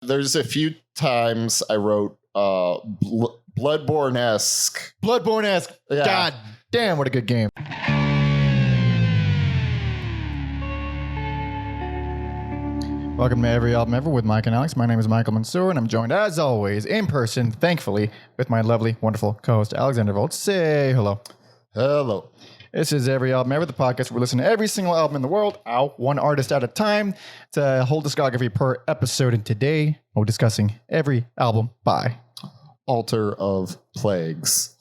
There's a few times I wrote Bloodborne-esque. Bloodborne-esque. Yeah. God damn, what a good game. Welcome to Every Album Ever with Mike and Alex. My name is Michael Mansour, and I'm joined, as always, in person, thankfully, with my lovely, wonderful co-host, Alexander Volz. Say hello. Hello. This is Every Album Ever, the podcast where we listen to every single album in the world, one artist at a time. It's a whole discography per episode, and today we're discussing every album by Altar of Plagues.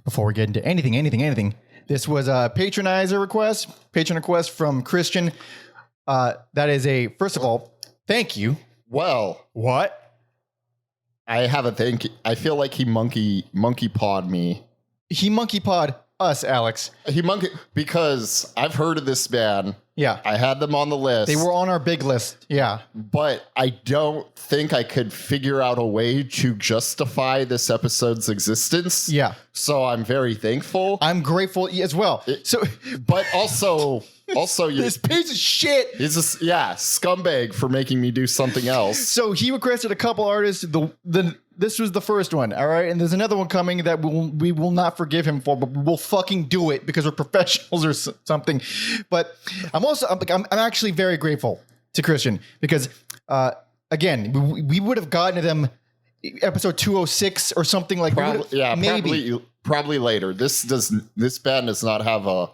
Before we get into anything, this was a patron request from Christian. That is first of all, thank you. Well, What? I have a thank you. I feel like he monkey pawed me. He monkey pod us, Alex. Because I've heard of this band. Yeah. I had them on the list. They were on our big list. Yeah. But I don't think I could figure out a way to justify this episode's existence. Yeah. So I'm very thankful. I'm grateful as well. But also you. This piece of shit. He's a scumbag for making me do something else. So he requested a couple artists. This was the first one, all right? And there's another one coming that we will not forgive him for, but we'll fucking do it because we're professionals or something. But I'm actually very grateful to Christian because, again, we would have gotten to them episode 206 or something like that. Probably later. This band does not have a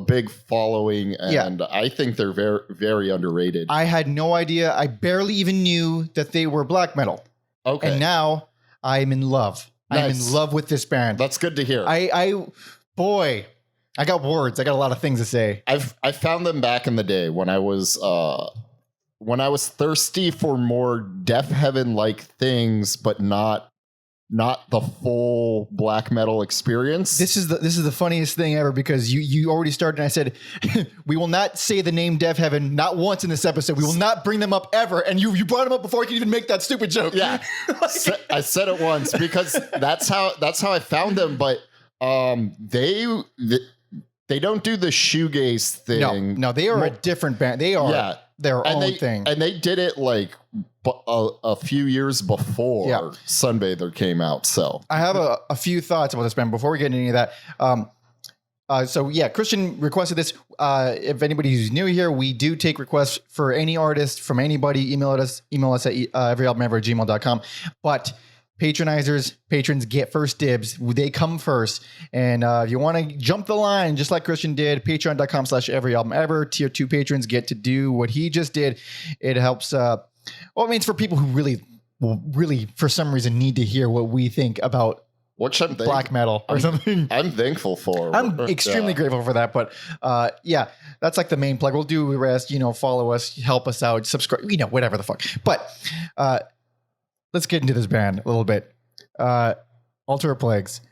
big following, and I think they're very, very underrated. I had no idea. I barely even knew that they were black metal. Okay. And now I'm in love. Nice. I'm in love with this band. That's good to hear. I got words. I got a lot of things to say. I found them back in the day when I was thirsty for more Death Heaven like things, but not the full black metal experience. This is the funniest thing ever because you already started and I said we will not say the name Death Heaven not once in this episode. We will not bring them up ever. And you brought them up before I could even make that stupid joke. Yeah. I said it once because that's how I found them, but they don't do the shoegaze thing. No, they are a different band. They are their own thing. And they did it like a few years before Sunbather came out. So I have a few thoughts about this band before we get into any of that. Christian requested this. If anybody who's new here, we do take requests for any artist from anybody. Email us at everyalbumever@gmail.com. But patrons get first dibs. They come first. And if you want to jump the line, just like Christian did, patreon.com/everyalbumever. Tier 2 patrons get to do what he just did. It helps. It means for people who really, for some reason, need to hear what we think about black metal or something. I'm thankful for. I'm extremely grateful for that. But that's like the main plug. We'll do the rest. Follow us, help us out, subscribe. Whatever the fuck. But let's get into this band a little bit. Altar of Plagues.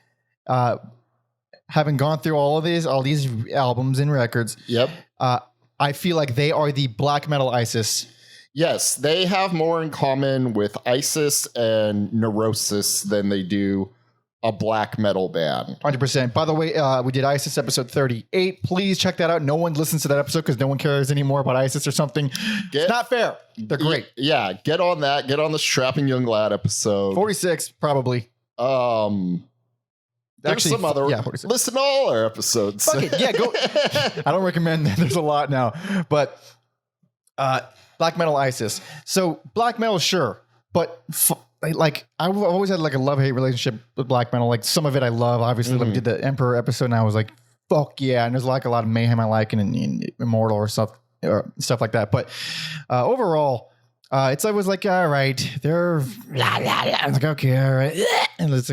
Having gone through all these albums and records, yep. I feel like they are the black metal ISIS. Yes, they have more in common with ISIS and Neurosis than they do a black metal band. 100%. By the way, we did ISIS episode 38. Please check that out. No one listens to that episode because no one cares anymore about ISIS or something. It's not fair. They're great. Yeah, get on that. Get on the Strapping Young Lad episode. 46, probably. There's actually some other. Yeah, 46. Listen to all our episodes. Fuck it. Yeah, go. I don't recommend that. There's a lot now. But black metal ISIS. So black metal, sure. But I've always had like a love-hate relationship with black metal. Like some of it I love. Obviously, we did the Emperor episode, and I was like, "Fuck yeah!" And there's like a lot of Mayhem I like, and Immortal or stuff like that. But overall, I was like, all right, they're blah, blah, blah. I was like, okay, all right, and let's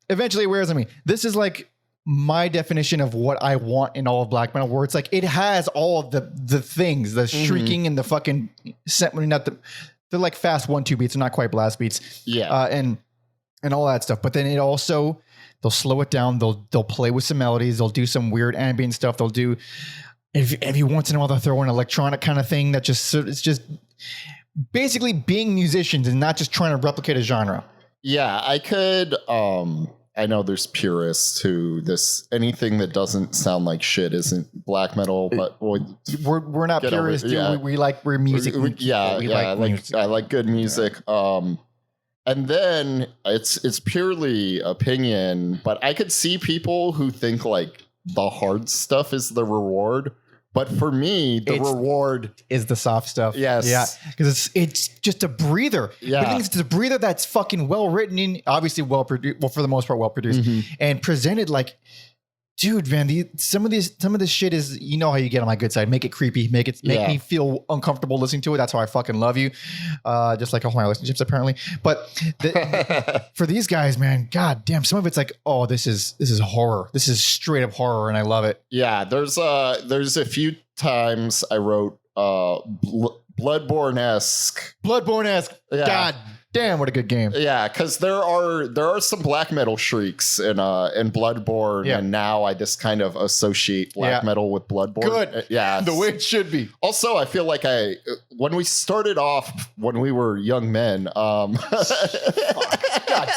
eventually it wears on me. This is like my definition of what I want in all of black metal, where it's like it has all of the things, the shrieking and the fucking they're like fast 1-2 beats, they're not quite blast beats. Yeah. And all that stuff. But then it also, they'll slow it down. They'll play with some melodies. They'll do some weird ambient stuff. They'll do, every once in a while, they'll throw in an electronic kind of thing that it's just basically being musicians and not just trying to replicate a genre. Yeah, I could I know there's purists who anything that doesn't sound like shit isn't black metal, but we're not purists, dude. We like music. I like good music. And then it's purely opinion, but I could see people who think like the hard stuff is the reward. But for me, the reward is the soft stuff. Yes. Yeah. Because it's just a breather. Yeah. But it's a breather that's fucking well written in, obviously well produced, well, for the most part, well produced, and presented like, dude, man, some of this shit is, you know how you get on my good side. Make it creepy. Make me feel uncomfortable listening to it. That's how I fucking love you. Just like all my relationships, apparently. But for these guys, man, god damn, some of it's like, oh, this is horror. This is straight up horror, and I love it. Yeah, there's a few times I wrote Bloodborne-esque. Yeah. God damn, what a good game. Yeah, because there are some black metal shrieks in Bloodborne, and now I just kind of associate black metal with Bloodborne. Good. Yeah. The way it should be. Also, I feel like when we started off when we were young men, God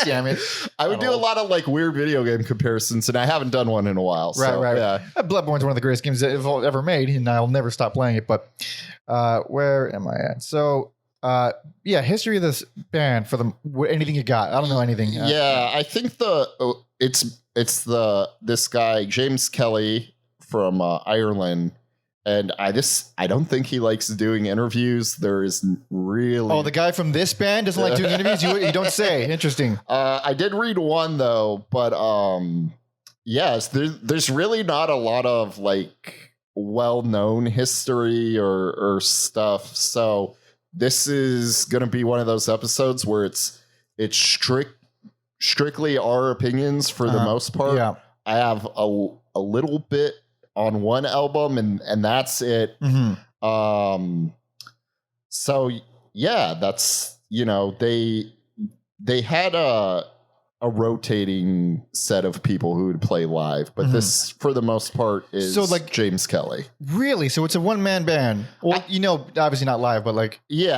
damn it. I would do a lot of like weird video game comparisons, and I haven't done one in a while. Right. Yeah. Bloodborne's one of the greatest games that ever made, and I'll never stop playing it. But where am I at? So history of this band anything you got. I don't know anything. I think it's this guy James Kelly from Ireland, and I don't think he likes doing interviews. There is really the guy from this band doesn't like doing interviews. You don't say. Interesting. I did read one though, but yes, there's really not a lot of like well-known history or stuff. So this is going to be one of those episodes where it's strictly our opinions for the most part. Yeah. I have a little bit on one album and that's it. So yeah, that's, they had a rotating set of people who would play live, but this for the most part is James Kelly. Really? So it's a one-man band. Well, obviously not live, but like he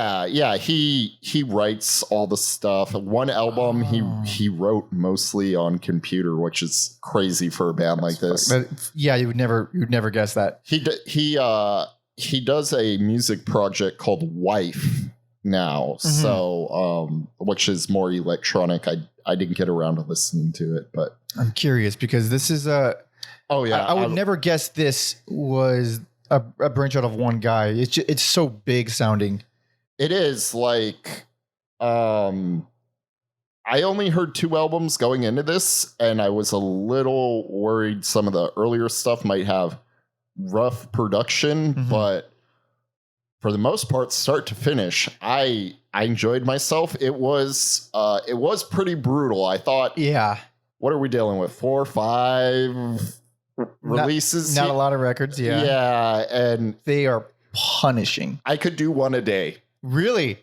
writes all the stuff. One album he wrote mostly on computer, which is crazy for a band like this. You'd never guess that. He does a music project called Wife now, so which is more electronic. I didn't get around to listening to it, but I'm curious because this is I would never guess this was a brainchild of one guy. It's so big sounding. It is like I only heard 2 albums going into this, and I was a little worried some of the earlier stuff might have rough production, but for the most part, start to finish, I enjoyed myself. It was pretty brutal. I thought, what are we dealing with? 4 or 5 releases? Not a lot of records. Yeah, and they are punishing. I could do one a day. Really?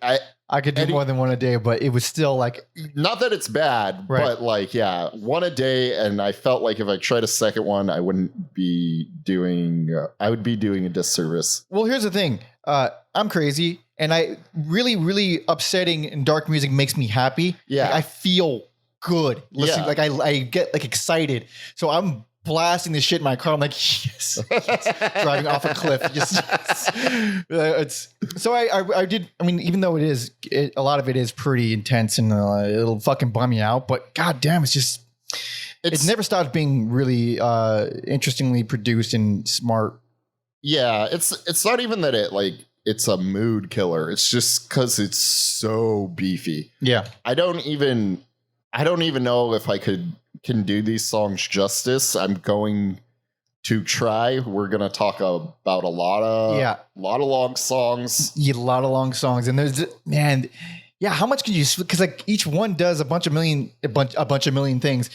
I could do more than one a day, but it was still like, not that it's bad, but like, one a day. And I felt like if I tried a second one, I wouldn't be doing, I would be doing a disservice. Well, here's the thing. I'm crazy, and I really upsetting and dark music makes me happy. Yeah. Like, I feel good listening. Like I get like excited. So I'm blasting this shit in my car. I'm like, yes. Driving off a cliff. I did. I mean, even though a lot of it is pretty intense and it'll fucking bum you out, but god damn, it never stops being really interestingly produced and smart. Yeah, it's not even that it's a mood killer. It's just because it's so beefy. Yeah, I don't even know if I can do these songs justice. I'm going to try. We're gonna talk about a lot of long songs. Yeah, a lot of long songs, and there's how much can you? Because like each one does a bunch of million things.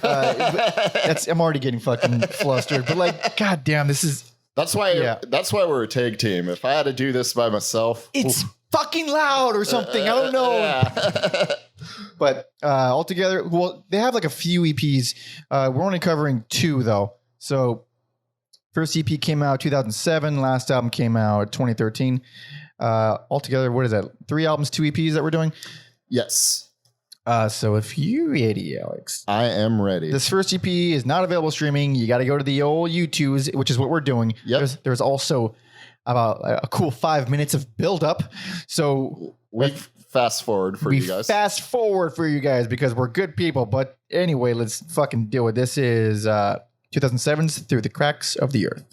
I'm already getting fucking flustered. But like, god damn, this is. That's why we're a tag team. If I had to do this by myself, it's fucking loud or something. I don't know. Yeah. But altogether, well, they have like a few EPs. We're only covering 2 though. So first EP came out 2007. Last album came out 2013. Altogether, what is that? 3 albums, 2 EPs that we're doing? Yes. So if you're ready, Alex, I am ready. this first EP is not available streaming. You got to go to the old YouTubes, which is what we're doing. Yep. There's also about a cool 5 minutes of build up. So we fast forward for you guys. Fast forward for you guys because we're good people. But anyway, let's fucking do it. This is 2007's Through the Cracks of the Earth.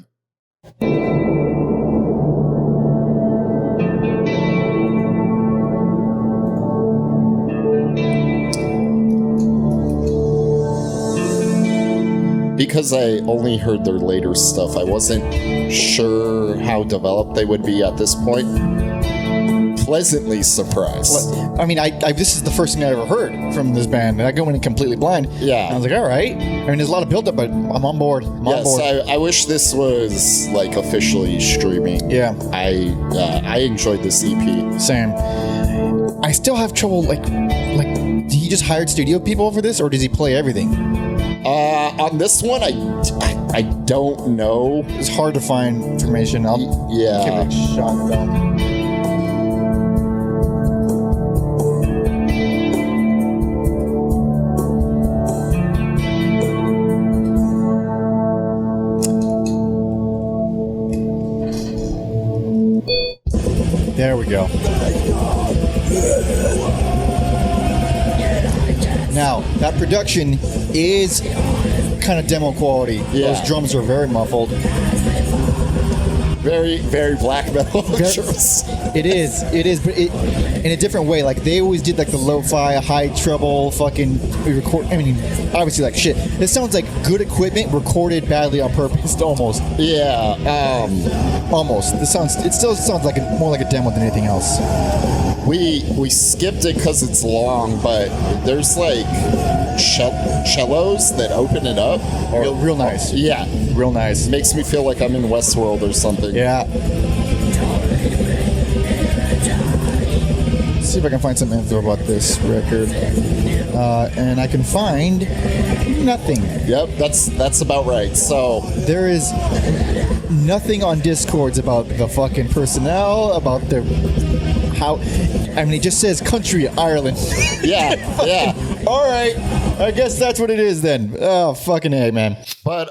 Because I only heard their later stuff, I wasn't sure how developed they would be at this point. Pleasantly surprised. I mean, I this is the first thing I ever heard from this band, and I go in completely blind. Yeah. And I was like, all right. I mean, there's a lot of build up, but I'm on board. I'm on board. I wish this was like officially streaming. Yeah. I enjoyed this EP. Same. I still have trouble, like, did he just hired studio people for this, or does he play everything? On this one, I don't know. It's hard to find information. I'll give it a shot, though. There we go. Now, that production is kind of demo quality. Yeah. Those drums are very muffled. Very, very black metal drums. It is, but in a different way. Like, they always did like the lo-fi, high treble, fucking record. I mean, obviously like shit. This sounds like good equipment recorded badly on purpose, almost. Yeah. Almost. It still sounds like more like a demo than anything else. We skipped it because it's long, but there's like cellos that open it up. Real nice. Yeah. Real nice. Makes me feel like I'm in Westworld or something. Yeah. Let's see if I can find some info about this record. And I can find nothing. Yep, that's about right. So there is nothing on Discords about the fucking personnel, about their how. I mean, it just says country Ireland. Yeah, yeah. All right, I guess that's what it is then. Oh, fucking A, man. But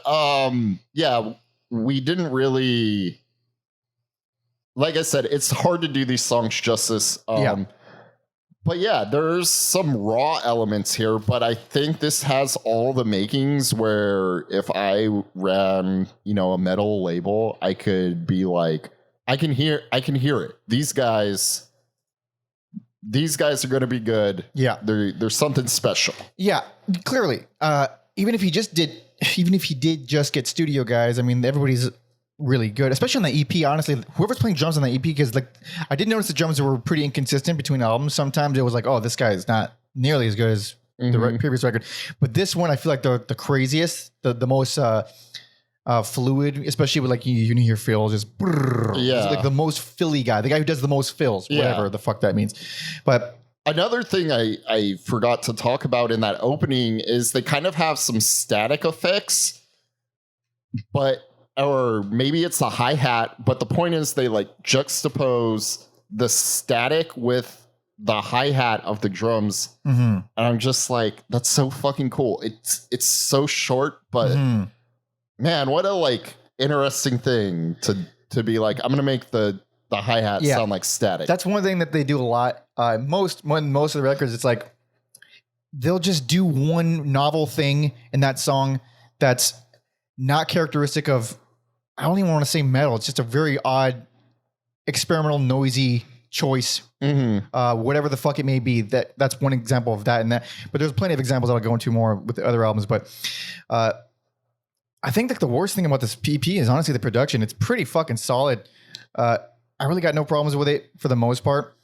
yeah, we didn't really. Like I said, it's hard to do these songs justice. Yeah. But yeah, there's some raw elements here, but I think this has all the makings where if I ran, a metal label, I could be like, I can hear it. These guys are going to be good. Yeah. There's something special. Yeah, clearly. Even if he did just get studio guys, I mean, everybody's really good, especially on the EP. Honestly, whoever's playing drums on the EP, because like I did notice the drums were pretty inconsistent between albums. Sometimes it was like, oh, this guy is not nearly as good as the previous record, but this one I feel like the craziest, the most fluid, especially with like you hear fills, just yeah, like the most filly guy, the guy who does the most fills, whatever the fuck that means. But another thing I forgot to talk about in that opening is they kind of have some static effects, or maybe it's a hi-hat, but the point is they like juxtapose the static with the hi-hat of the drums. And I'm just like, that's so fucking cool. It's so short, but man, what a like interesting thing to be like, I'm gonna make the hi-hat sound like static. That's one thing that they do a lot. Most of the records, it's like they'll just do one novel thing in that song that's not characteristic of, I don't even want to say metal. It's just a very odd, experimental, noisy choice. Whatever the fuck it may be. That's one example of that. But there's plenty of examples I'll go into more with the other albums. But I think that the worst thing about this EP is honestly the production. It's pretty fucking solid. I really got no problems with it for the most part.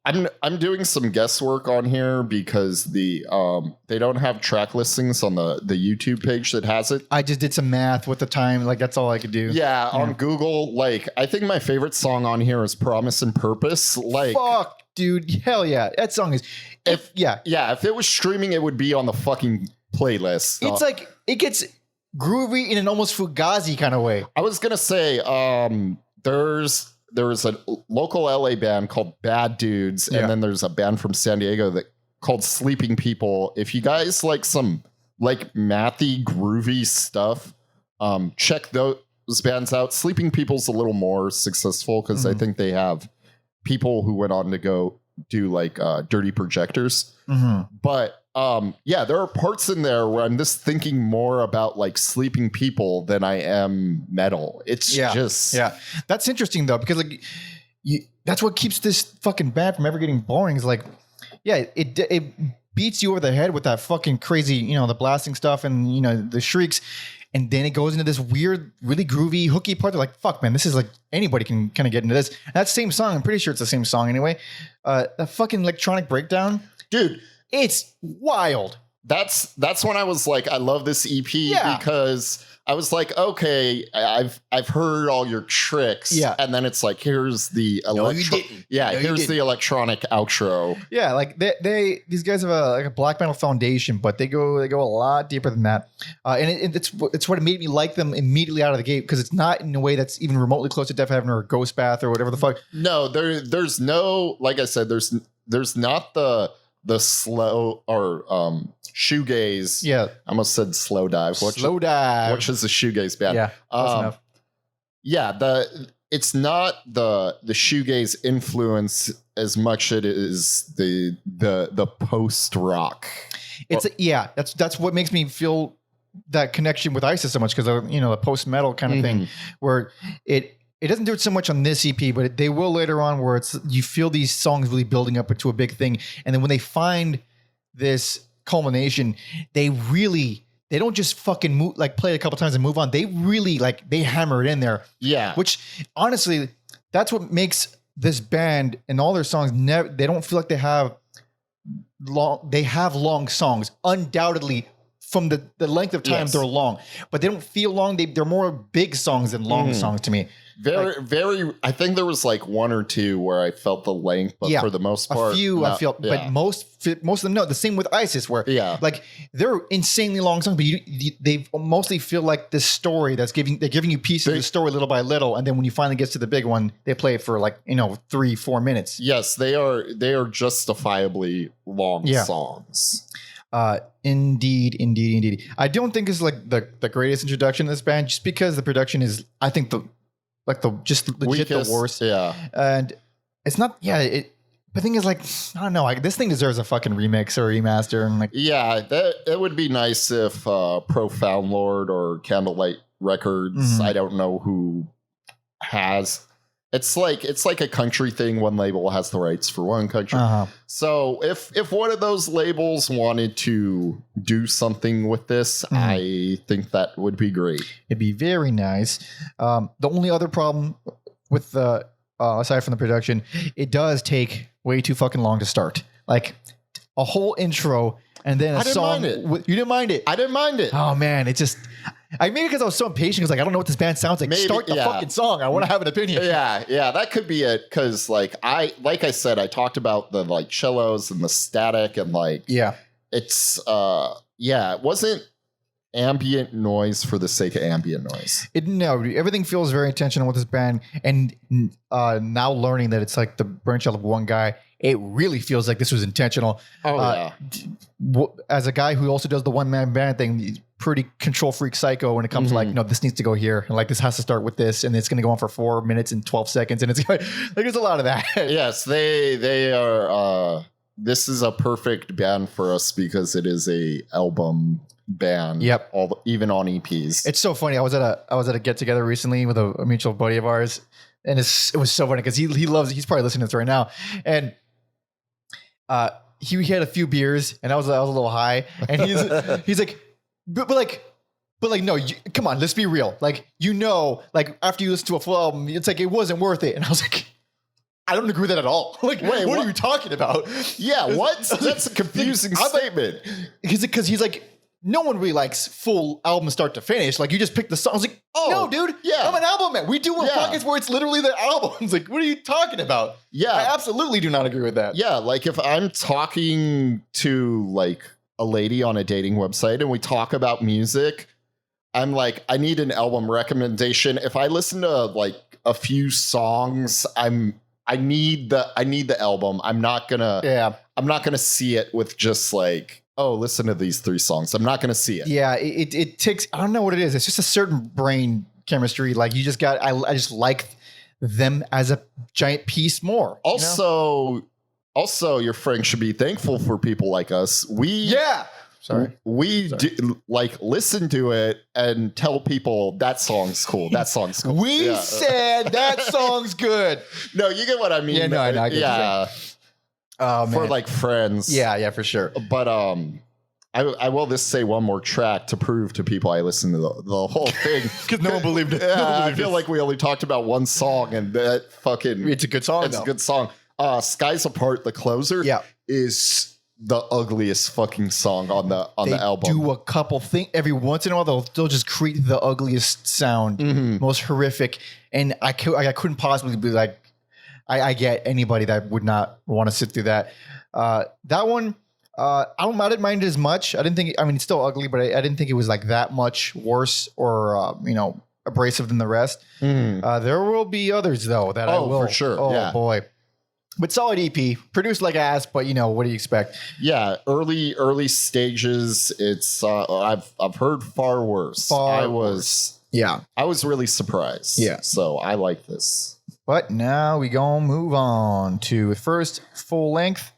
I'm doing some guesswork on here because they don't have track listings on the YouTube page that has it. I just did some math with the time, like that's all I could do. Yeah, on Google, like I think my favorite song on here is Promise and Purpose. Like fuck, dude, hell yeah. That song is if it was streaming, it would be on the fucking playlist. It's like it gets groovy in an almost Fugazi kind of way. I was gonna say, there was a local LA band called Bad Dudes, and then there's a band from San Diego that called Sleeping People. If you guys like some like mathy, groovy stuff, check those bands out. Sleeping People's a little more successful because I think they have people who went on to go do like Dirty Projectors. But yeah, there are parts in there where I'm just thinking more about like Sleeping People than I am metal. It's just That's interesting though, because like that's what keeps this fucking band from ever getting boring. Is like, yeah, it beats you over the head with that fucking crazy, you know, the blasting stuff and, you know, the shrieks. And then it goes into this weird, really groovy, hooky part. They're like, fuck, man, this is like, anybody can kind of get into this. And that same song, I'm pretty sure it's the same song anyway. That fucking electronic breakdown. Dude, it's wild. That's when I was like, I love this EP because I was like, okay, I've heard all your tricks. Yeah. And then it's like, here's the here's the electronic outro. Yeah, like these guys have a black metal foundation, but they go a lot deeper than that. And it's what made me like them immediately out of the gate, because it's not in a way that's even remotely close to Death Heaven or Ghost Bath or whatever the fuck. No, there's no, like I said, there's not the slow or shoegaze. Yeah, I almost said slow dive. Slow dive, which is a shoegaze band. Yeah, close enough. Yeah, it's not the shoegaze influence as much it is the post rock. That's what makes me feel that connection with ISIS so much, because you know, the post metal kind of thing, where it doesn't do it so much on this EP, but they will later on, where you feel these songs really building up into a big thing. And then when they find this culmination, they don't just fucking move, like play it a couple times and move on. They really they hammer it in there. Yeah. Which honestly, that's what makes this band and all their songs, they don't feel like they have long songs. Undoubtedly, from the length of time, they're long, but they don't feel long. They're more big songs than long songs to me. Very. I think there was like one or two where I felt the length, but for the most part, a few I feel. But most of them, no. The same with ISIS, where like they're insanely long songs, but they mostly feel like this story they're giving you pieces of the story little by little, and then when you finally get to the big one, they play it for 3-4 minutes. Yes, they are justifiably long songs. Indeed. I don't think it's like the greatest introduction to this band, just because the production is, I think, the worst. Yeah. And it's not, the thing is, like, I don't know, this thing deserves a fucking remix or remaster. And it would be nice if Profound Lord or Candlelight Records, I don't know who has. It's like a country thing. One label has the rights for one country. So if one of those labels wanted to do something with this, I think that would be great. It'd be very nice. The only other problem with the aside from the production, it does take way too fucking long to start. Like a whole intro and then a song. You didn't mind it? I didn't mind it. Oh man, it just. Maybe because I was so impatient, because I don't know what this band sounds like. Maybe, start the fucking song. I want to have an opinion. Yeah, that could be it. Because I said, I talked about the cellos and the static and it's it wasn't ambient noise for the sake of ambient noise. No, everything feels very intentional with this band, and now learning that it's like the brainchild of one guy, it really feels like this was intentional. As a guy who also does the one man band thing, pretty control freak psycho when it comes to no, this needs to go here, and this has to start with this, and it's going to go on for 4 minutes and 12 seconds, and it's there's a lot of that. Yes, they are. This is a perfect band for us because it is a album band. Yep. Even on EPs. It's so funny. I was at a get together recently with a mutual buddy of ours, and it was so funny because he's probably listening to this right now, and he had a few beers, and I was a little high, and he's like, but no, come on, let's be real. After you listen to a full album, it's like, it wasn't worth it. And I was like, I don't agree with that at all. Wait, what are you talking about? Yeah, what? That's a confusing statement. Because he's like, no one really likes full album start to finish. You just pick the song. I was like, no, dude. Yeah. I'm an album man. We do pockets where it's literally the albums. What are you talking about? Yeah. I absolutely do not agree with that. Yeah, if I'm talking to a lady on a dating website and we talk about music, I'm like, I need an album recommendation. If I listen to a few songs, I I need the album. I'm not gonna see it with just like, oh, listen to these 3 songs. I'm not gonna see it. Yeah, it takes, I don't know what it is. It's just a certain brain chemistry. Like you just got, I just like them as a giant piece more. Also, your friend should be thankful for people like us. We do like listen to it and tell people that song's cool. That song's cool. We said that song's good. No, you get what I mean. Yeah, no, I know. I get yeah. For like friends. Yeah, for sure. But I will just say one more track to prove to people I listened to the whole thing. Because no one believed it. I feel like we only talked about one song, and that fucking... It's a good song, It's a good song. Skies Apart, the closer, is the ugliest fucking song on the album. They do a couple things. Every once in a while, they'll just create the ugliest sound, most horrific. And I couldn't possibly be like... I get anybody that would not want to sit through that. That one... I didn't mind it as much. I didn't think, I mean, it's still ugly, but I didn't think it was like that much worse or, abrasive than the rest. There will be others though that I will. For sure. Oh boy. But solid EP, produced like ass, but what do you expect? Yeah. Early stages. It's, I've heard far worse. I was really surprised. Yeah. So I like this. But now we gonna move on to first full length.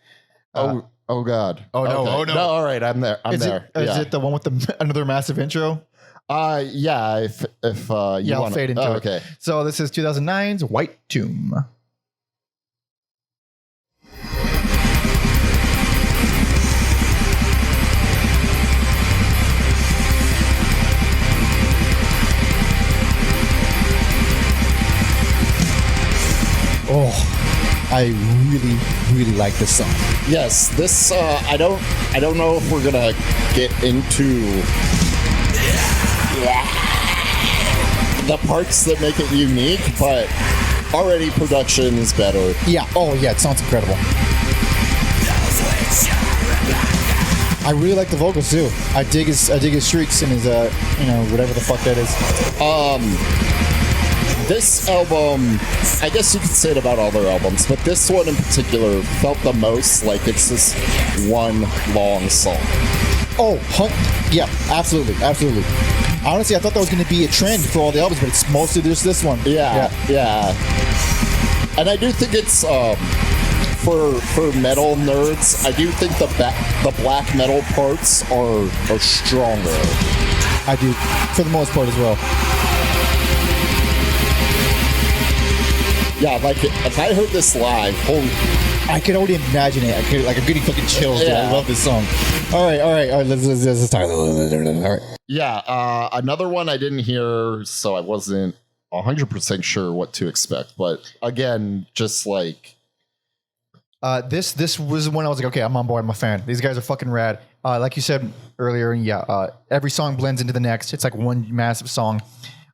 Oh God! Oh no! Okay. Oh no! No, all right, I'm there. I'm there. Is it the one with another massive intro? Yeah. If you I'll fade into it. Okay. So this is 2009's White Tomb. Oh. I really, really like this song. Yes, this I don't know if we're gonna get into the parts that make it unique, but already production is better. Yeah. Oh yeah, it sounds incredible. I really like the vocals too. I dig his shrieks and his whatever the fuck that is. This album, I guess you could say it about all their albums, but this one in particular felt the most like it's just one long song. Oh, yeah, absolutely. Honestly, I thought that was going to be a trend for all the albums, but it's mostly just this one. Yeah. And I do think it's for metal nerds. I do think the black metal parts are stronger. I do, for the most part as well. Yeah, like if I heard this live, I could already imagine it. I'm getting fucking chills. Yeah. Dude. I love this song. All right. Let's talk. All right. Yeah, another one I didn't hear, so I wasn't 100% sure what to expect. But again, just like this was when I was like, okay, I'm on board. I'm a fan. These guys are fucking rad. Like you said earlier, every song blends into the next. It's like one massive song.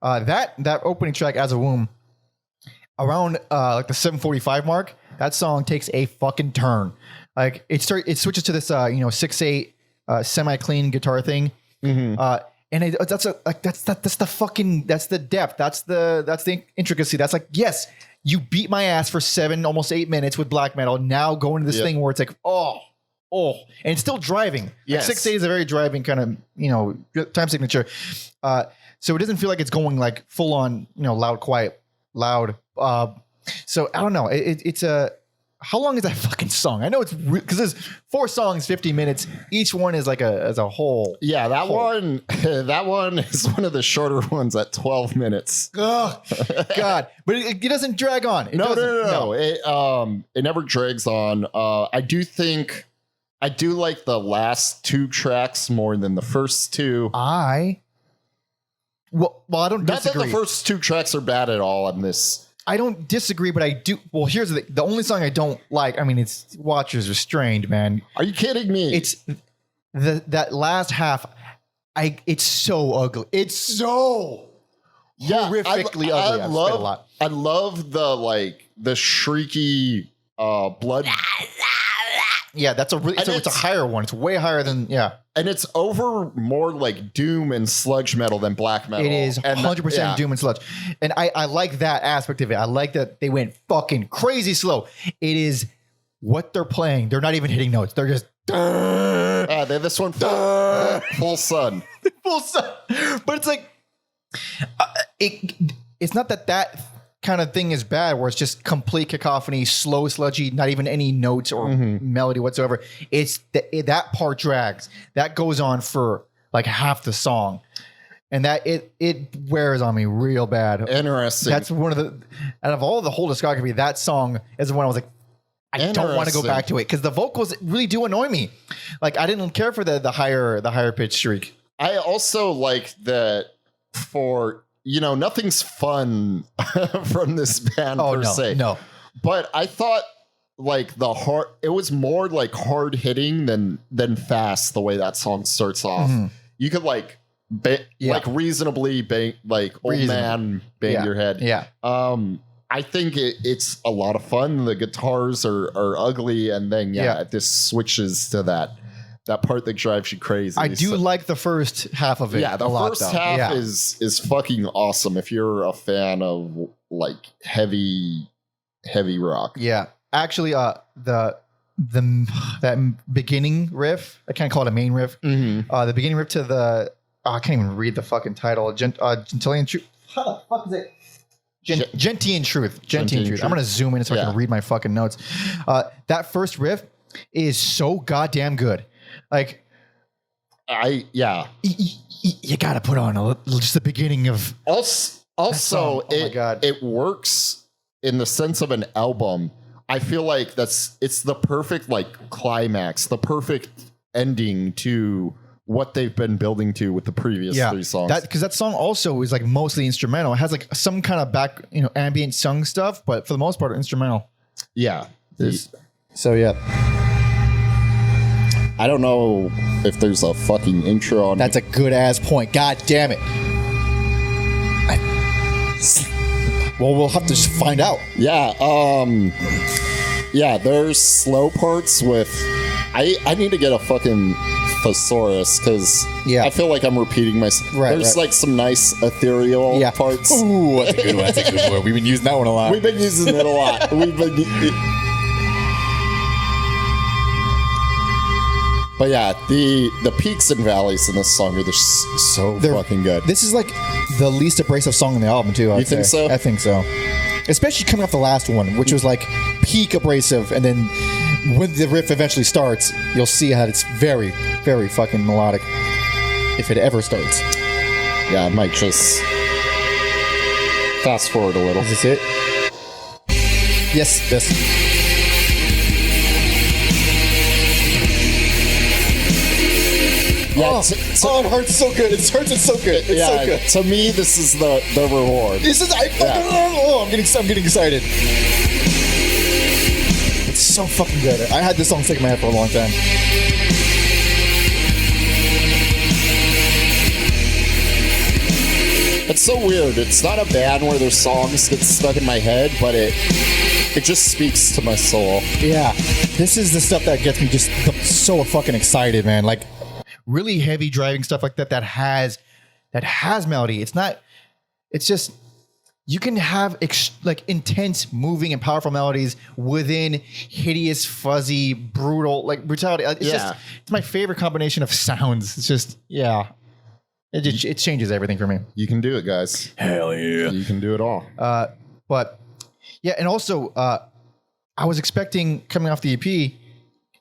That opening track, As a Womb. Around like the 7:45 mark, that song takes a fucking turn. Like it switches to this 6/8 semi-clean guitar thing, and that's the depth, that's the intricacy. That's like, yes, you beat my ass for 7, almost 8 minutes with black metal. Now go into this thing where it's like oh, and it's still driving. Yes, 6/8 is a very driving kind of time signature. So it doesn't feel like it's going like full on loud, quiet, loud. So I don't know. It's a, how long is that fucking song? I know it's because there's 4 songs, 50 minutes. Each one is like as a whole. Yeah, that one is one of the shorter ones at 12 minutes. Oh God! But it doesn't drag on. No. It never drags on. I do like the last 2 tracks more than the first 2. Well, I don't disagree. Not that the first 2 tracks are bad at all on this. I don't disagree, but I do. Well, here's the only song I don't like. I mean, it's Watchers Restrained, man. Are you kidding me? It's that last half. It's so ugly. It's so horrifically ugly. I love the shrieky blood. Yeah, that's a really it's a higher one. It's way higher than and it's over more like doom and sludge metal than black metal. It is 100% doom and sludge, and I like that aspect of it. I like that they went fucking crazy slow. It is what they're playing. They're not even hitting notes. They're just they're this one full sun, full sun. But it's like it's not that kind of thing is bad where it's just complete cacophony, slow, sludgy, not even any notes or melody whatsoever. It's that part drags. That goes on for like half the song. And that it wears on me real bad. Interesting. That's one of the out of all the whole discography, that song is the one I was like, I don't want to go back to it because the vocals really do annoy me. Like I didn't care for the higher pitch shriek. I also like that for nothing's fun from this band se. No. But I thought like it was more like hard hitting than fast the way that song starts off. You could like reasonably bang, like old man bang your head. Yeah. I think it's a lot of fun. The guitars are ugly, and then this switches to that part that drives you crazy. I do like the first half of it. Yeah, the first half is fucking awesome if you're a fan of like heavy rock. Yeah, actually, that beginning riff, I can't call it a main riff. The beginning riff to the I can't even read the fucking title. Gentilian Truth. How the fuck is it? Gentian Truth. Gentian Truth. I'm gonna zoom in so I can read my fucking notes. That first riff is so goddamn good. Like, you gotta put on just the beginning of. Also, it works in the sense of an album. I feel like it's the perfect like climax, the perfect ending to what they've been building to with the previous three songs. Because that song also is like mostly instrumental. It has like some kind of back, ambient sung stuff, but for the most part, instrumental. Yeah. So yeah. I don't know if there's a fucking intro on. That's a good ass point. God damn it. Well, we'll have to find out. Yeah. There's slow parts with. I need to get a fucking thesaurus because I feel like I'm repeating myself. There's like some nice ethereal parts. Ooh, that's a good one. That's a good one. We've been using that one a lot. We've been using it a lot. But yeah, the peaks and valleys in this song are just they're fucking good. This is like the least abrasive song on the album too. You think so? I think so. Especially coming off the last one, which was like peak abrasive, and then when the riff eventually starts, you'll see how it's very, very fucking melodic. If it ever starts. Yeah, I might just fast forward a little. Is this it? Yes, this. Yeah, it hurts so good. It hurts so good. It's so good. To me, this is the reward. This is I'm getting excited. It's so fucking good. I had this song stuck in my head for a long time. It's so weird. It's not a band where their songs get stuck in my head, but it just speaks to my soul. Yeah, this is the stuff that gets me just so fucking excited, man. Like really heavy driving stuff like that has melody. It's just you can have like intense, moving, and powerful melodies within hideous, fuzzy, brutal, like brutality. It's my favorite combination of sounds. It's just it changes everything for me. You can do it, guys. Hell yeah, you can do it all. But yeah, and also I was expecting coming off the EP.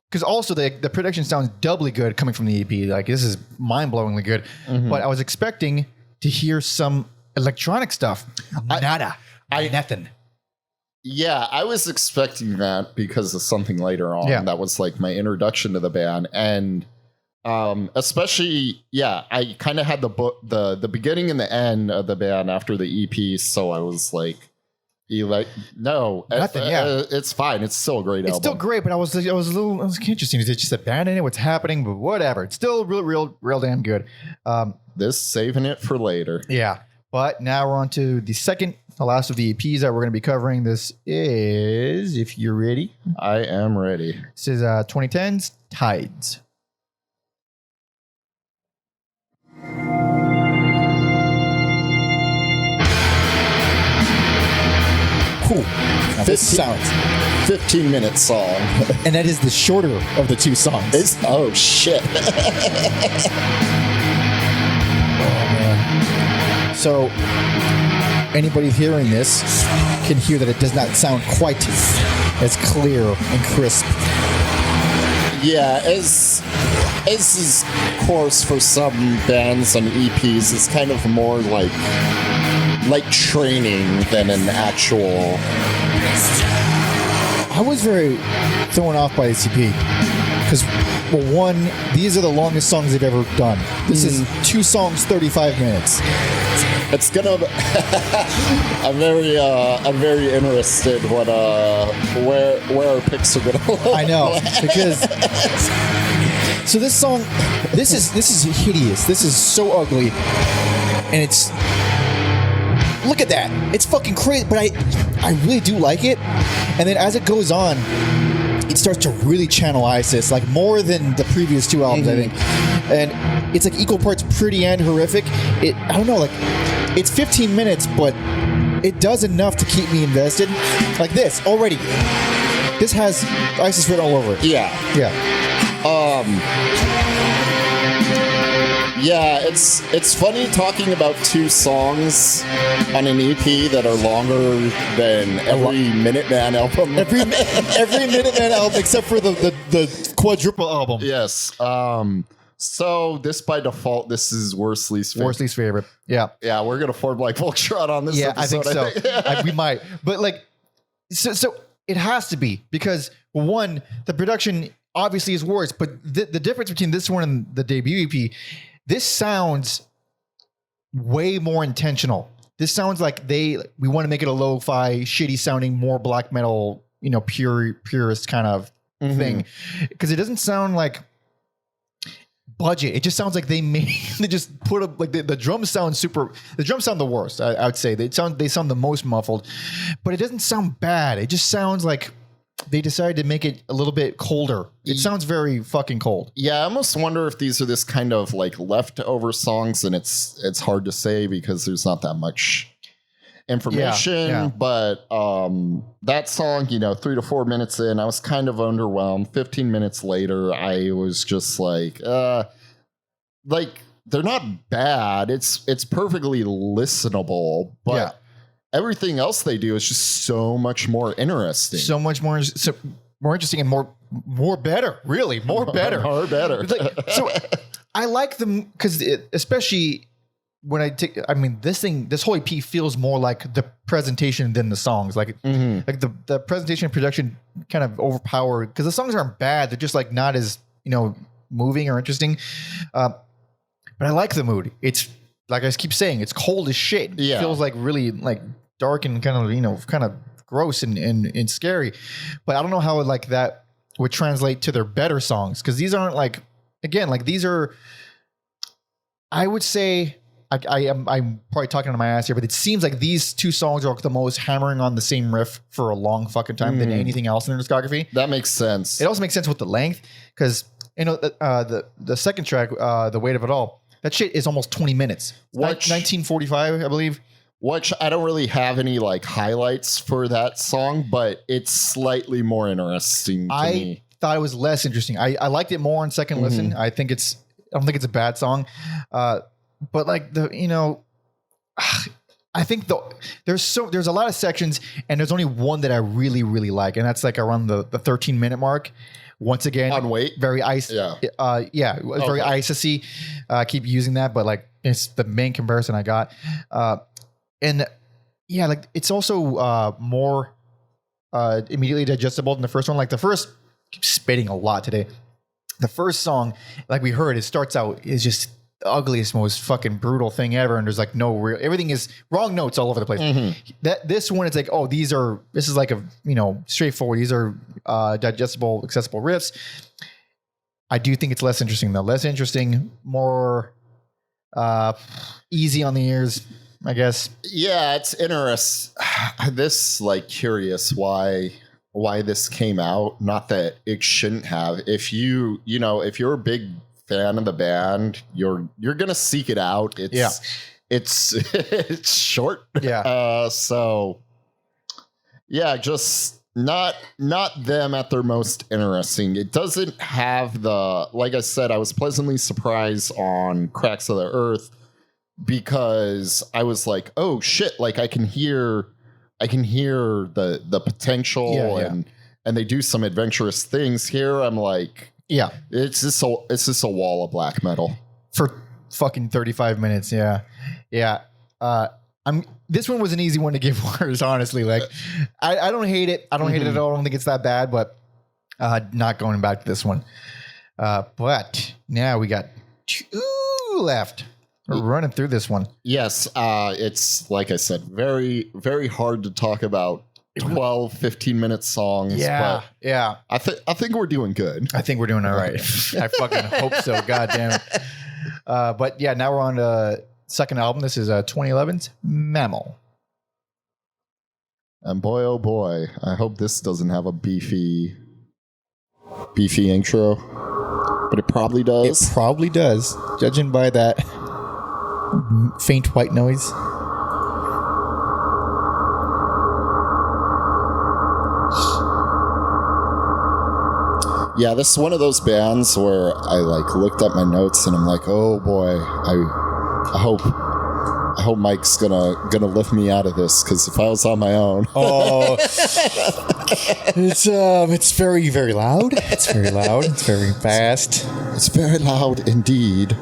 Because also the production sounds doubly good coming from the EP. Like this is mind-blowingly good. But I was expecting to hear some electronic stuff. Nothing. Yeah, I was expecting that because of something later on. Yeah. That was like my introduction to the band. And especially, I kind of had the beginning and the end of the band after the EP. So I was like, no, nothing. It's fine. It's still a great album. It's still great, but I was interesting. Is it just abandoning what's happening? But whatever. It's still real damn good. This saving it for later. Yeah, but now we're on to the second the last of the EPs that we're going to be covering. This is, if you're ready, I am ready. This is 2010's Tides. Cool. Now this sounds 15-minute song. and that is the shorter of the two songs. Oh shit. Oh man. So anybody hearing this can hear that it does not sound quite as clear and crisp. Yeah, as is course for some bands and EPs, it's kind of more like training than an actual. I was very thrown off by this EP because, well, one, these are the longest songs they've ever done. This is 2 songs, 35 minutes. It's gonna. I'm very interested what where our picks are gonna. I know because. So this song, this is hideous. This is so ugly, and it's. Look at that. It's fucking crazy, but I really do like it. And then as it goes on, it starts to really channel ISIS, like more than the previous 2 albums, I think. And it's like equal parts pretty and horrific. I don't know, like, it's 15 minutes, but it does enough to keep me invested. Like this, already. This has ISIS written all over it. Yeah. Yeah. Yeah, it's funny talking about 2 songs on an EP that are longer than every Minuteman album. Every Minuteman album except for the quadruple album. Yes. So this by default, this is worst least favorite. Worst least favorite. Yeah. Yeah, we're gonna form like Voltron on this. Yeah, episode, I think so. We might, but like, so it has to be because one, the production obviously is worse, but the difference between this one and the debut EP. This sounds way more intentional. This sounds like we want to make it a lo-fi, shitty sounding, more black metal, purist kind of thing. Because it doesn't sound like budget. It just sounds like they just put up like the drums sound the worst. I would say they sound the most muffled, but it doesn't sound bad. It just sounds like they decided to make it a little bit colder. It sounds very fucking cold. Yeah, I almost wonder if these are this kind of like leftover songs, and it's hard to say because there's not that much information. Yeah. But that song, 3 to 4 minutes in, I was kind of underwhelmed. 15 minutes later, I was just like they're not bad. It's perfectly listenable, but. Yeah. Everything else they do is just so much more interesting. So much more interesting and more better, really. More better. More better. So I like them because especially when this whole EP feels more like the presentation than the songs. Like the presentation and production kind of overpower because the songs aren't bad. They're just like not as, moving or interesting. But I like the mood. It's like I keep saying, it's cold as shit. Yeah. It feels like really like dark and kind of gross and scary. But I don't know how like that would translate to their better songs because these aren't like these are. I would say I'm probably talking to my ass here, but it seems like these 2 songs are the most hammering on the same riff for a long fucking time than anything else in their discography. That makes sense. It also makes sense with the length because the second track, The Weight of It All. That shit is almost 20 minutes. 1945, I believe. Which I don't really have any like highlights for that song, but it's slightly more interesting to me. I thought it was less interesting. I liked it more on second listen. I don't think it's a bad song. But like I think there's a lot of sections and there's only one that I really, really like. And that's like around the 13-minute mark. Once again, on weight, very ice. Yeah, it was very icy. Keep using that, but like it's the main comparison I got. And yeah, like it's also more immediately digestible than the first one. Like the first, I keep spitting a lot today. The first song, like we heard, it starts out is just the ugliest, most fucking brutal thing ever, and there's like no real. Everything is wrong notes all over the place. This one, it's like, oh, this is like a straightforward. These are digestible, accessible riffs. I do think it's less interesting though. Less interesting, more easy on the ears. I guess. Yeah, it's interesting. This like curious why this came out. Not that it shouldn't have. If you know if you're a big fan of the band, you're gonna seek it out. It's it's short. Yeah. So yeah, just not them at their most interesting. It doesn't have the, like I said, I was pleasantly surprised on Cracks of the Earth because I was like, oh shit, like I can hear the potential and they do some adventurous things here. I'm like, Yeah. it's just a wall of black metal For fucking 35 minutes. Yeah. Yeah. This one was an easy one to give words, honestly. Like, I don't hate it. I don't hate it at all. I don't think it's that bad, but not going back to this one. But now we got 2 left. We're running through this one. Yes, it's like I said, very, very hard to talk about 12, 15-minute songs. Yeah, but yeah. I think we're doing good. I think we're doing all right. I fucking hope so. God damn it. But yeah, now we're on the second album. This is 2011's Mammal. And boy, oh boy, I hope this doesn't have a beefy intro. But it probably does. It probably does, judging by that faint white noise. Yeah, this is one of those bands where I like looked up my notes and I'm like, oh boy, I hope Mike's gonna lift me out of this, because if I was on my own, It's very, very loud. It's very loud. It's very fast. it's very loud indeed.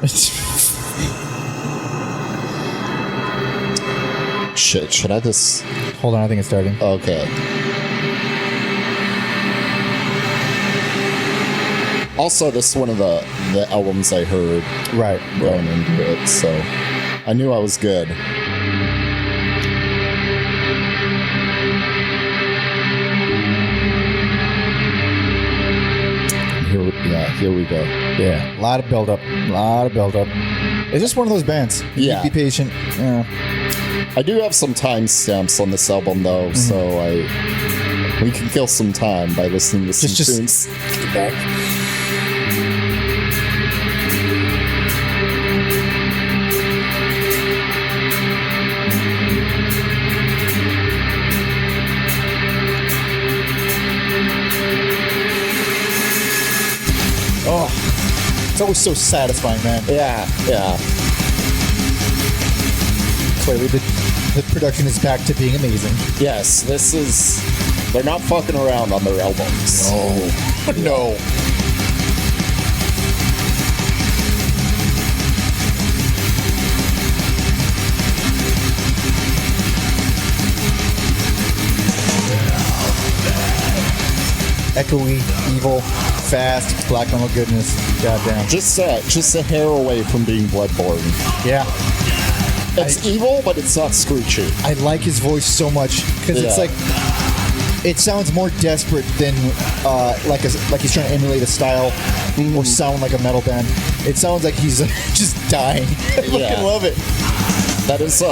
Shit, should I just? Hold on, I think it's starting. Okay. Also, this is one of the albums I heard Right. going into it, so I knew I was good. Here we go. Yeah, a lot of build up. It's just one of those bands. You Yeah. need to be patient. Yeah. I do have some timestamps on this album, though, so we can kill some time by listening to some tunes. Get back. Oh, it's always so satisfying, man. Yeah. Clearly, the production is back to being amazing. Yes, they're not fucking around on their albums. No. Echoey, evil, fast, black metal goodness. Goddamn. Just a hair away from being Bloodborne. Yeah. It's evil, but it's not screechy. I like his voice so much because it's Yeah. like it sounds more desperate than like he's trying to emulate a style or sound like a metal band. It sounds like he's just dying. I fucking love it. That is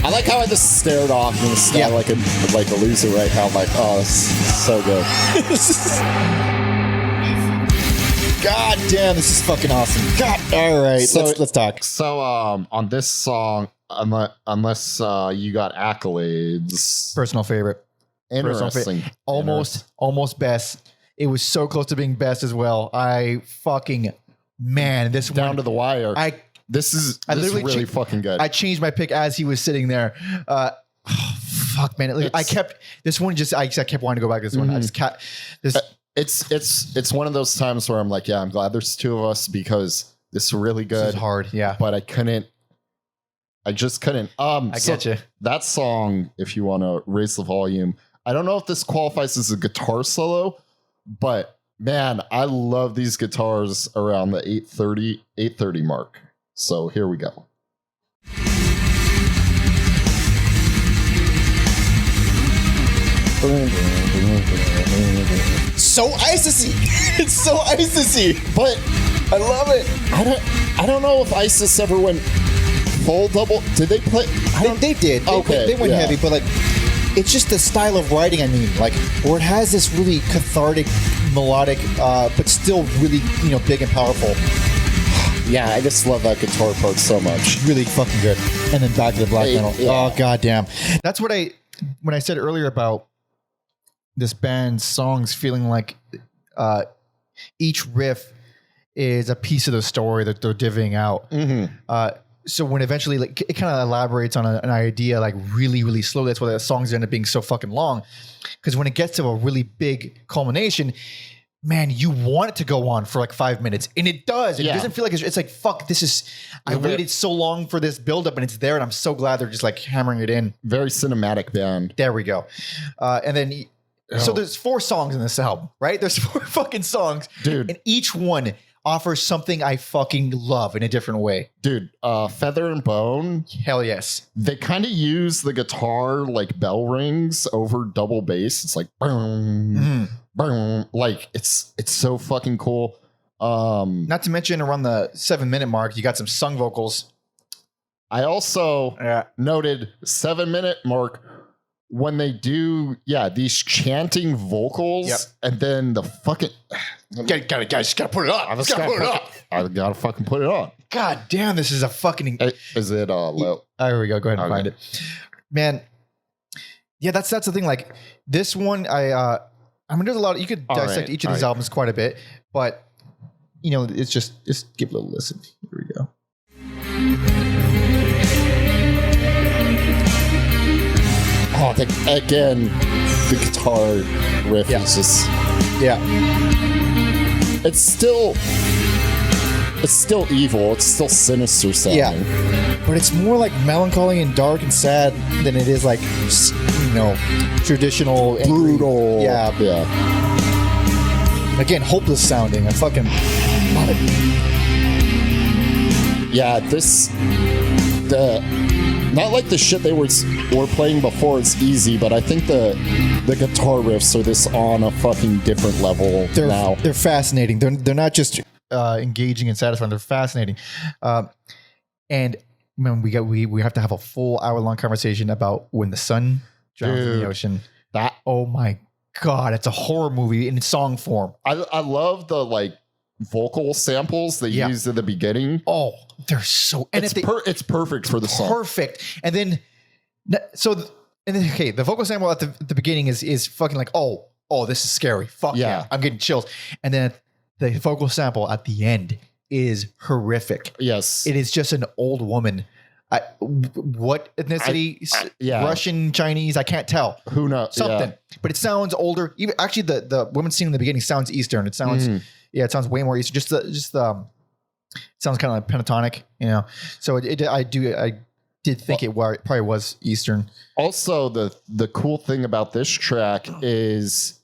I like how I just stared off in the sky like a loser right now. I'm like, oh, this is so good. God damn, this is fucking awesome. God, all right, So- let's talk. So on this song, unless you got accolades, Personal favorite. interesting. Almost best. It was so close to being best as well. This Down one, to the wire. This is literally really fucking good. I changed my pick as he was sitting there. Fuck, man. I kept wanting to go back to this one. I just kept this. It's one of those times where I'm like, yeah, I'm glad there's two of us because this is really good. This is hard. Yeah. But I just couldn't. I get you. That song, if you want to raise the volume, I don't know if this qualifies as a guitar solo, but man, I love these guitars around the 830 mark. So here we go. so ISIS-y. It's so ISIS-y. But I love it. I don't know if ISIS ever went full double. Did they play? They did. Okay, They went yeah. heavy, but like, it's just the style of writing. I mean, like, where it has this really cathartic, melodic, but still really, big and powerful. Yeah, I just love that guitar part so much. Really fucking good. And then back to the black metal. Yeah. Oh, goddamn. That's what when I said earlier about this band's songs feeling like each riff is a piece of the story that they're divvying out. So when eventually, like, it kind of elaborates on an idea like really, really slowly. That's why the songs end up being so fucking long. Because when it gets to a really big culmination, man, you want it to go on for like 5 minutes, and it does. It doesn't feel like it's like, fuck, this is. I waited so long for this buildup, and it's there, and I'm so glad they're just like hammering it in. Very cinematic band. There we go. And then, so there's 4 songs in this album, right? There's 4 fucking songs, Dude. and each one offers something I fucking love in a different way. Dude, Feather and Bone. Hell yes. They kind of use the guitar like bell rings over double bass. It's like boom, boom. Like it's so fucking cool. Not to mention around the 7-minute mark, you got some sung vocals. I also noted 7-minute mark when they do these chanting vocals, and then the fucking Gotta put it on. I gotta fucking put it on. God damn, this is a fucking. Is it low? Here we go. Go ahead and find it, man. Yeah, that's the thing. Like this one, I mean, there's a lot. You could dissect each of these albums quite a bit, but it's just give it a little listen. Here we go. Oh, again, the guitar riff is just It's still evil. It's still sinister sounding. Yeah, but it's more like melancholy and dark and sad than it is like, traditional, angry. Brutal. Yeah. Yeah. Again, hopeless sounding. I fucking love it. Yeah, not like the shit they were playing before is easy, but I think the guitar riffs are this on a fucking different level now. They're fascinating. They're not just engaging and satisfying. They're fascinating. And man, we have to have a full hour-long conversation about When the Sun Drowns in the Ocean. That, oh my God, it's a horror movie in song form. I love the like vocal samples they use at the beginning. Oh, they're so, and it's perfect for the song. Perfect. And then the vocal sample at the beginning is fucking like, oh, this is scary. Fuck yeah, I'm getting chills. And then the vocal sample at the end is horrific. Yes, it is just an old woman. What ethnicity? Russian, Chinese? I can't tell. Who knows? Something, but it sounds older. Even actually, the woman singing in the beginning sounds Eastern. It sounds it sounds way more Eastern. Just it sounds kind of like pentatonic, So I did think it probably was Eastern. Also, the cool thing about this track is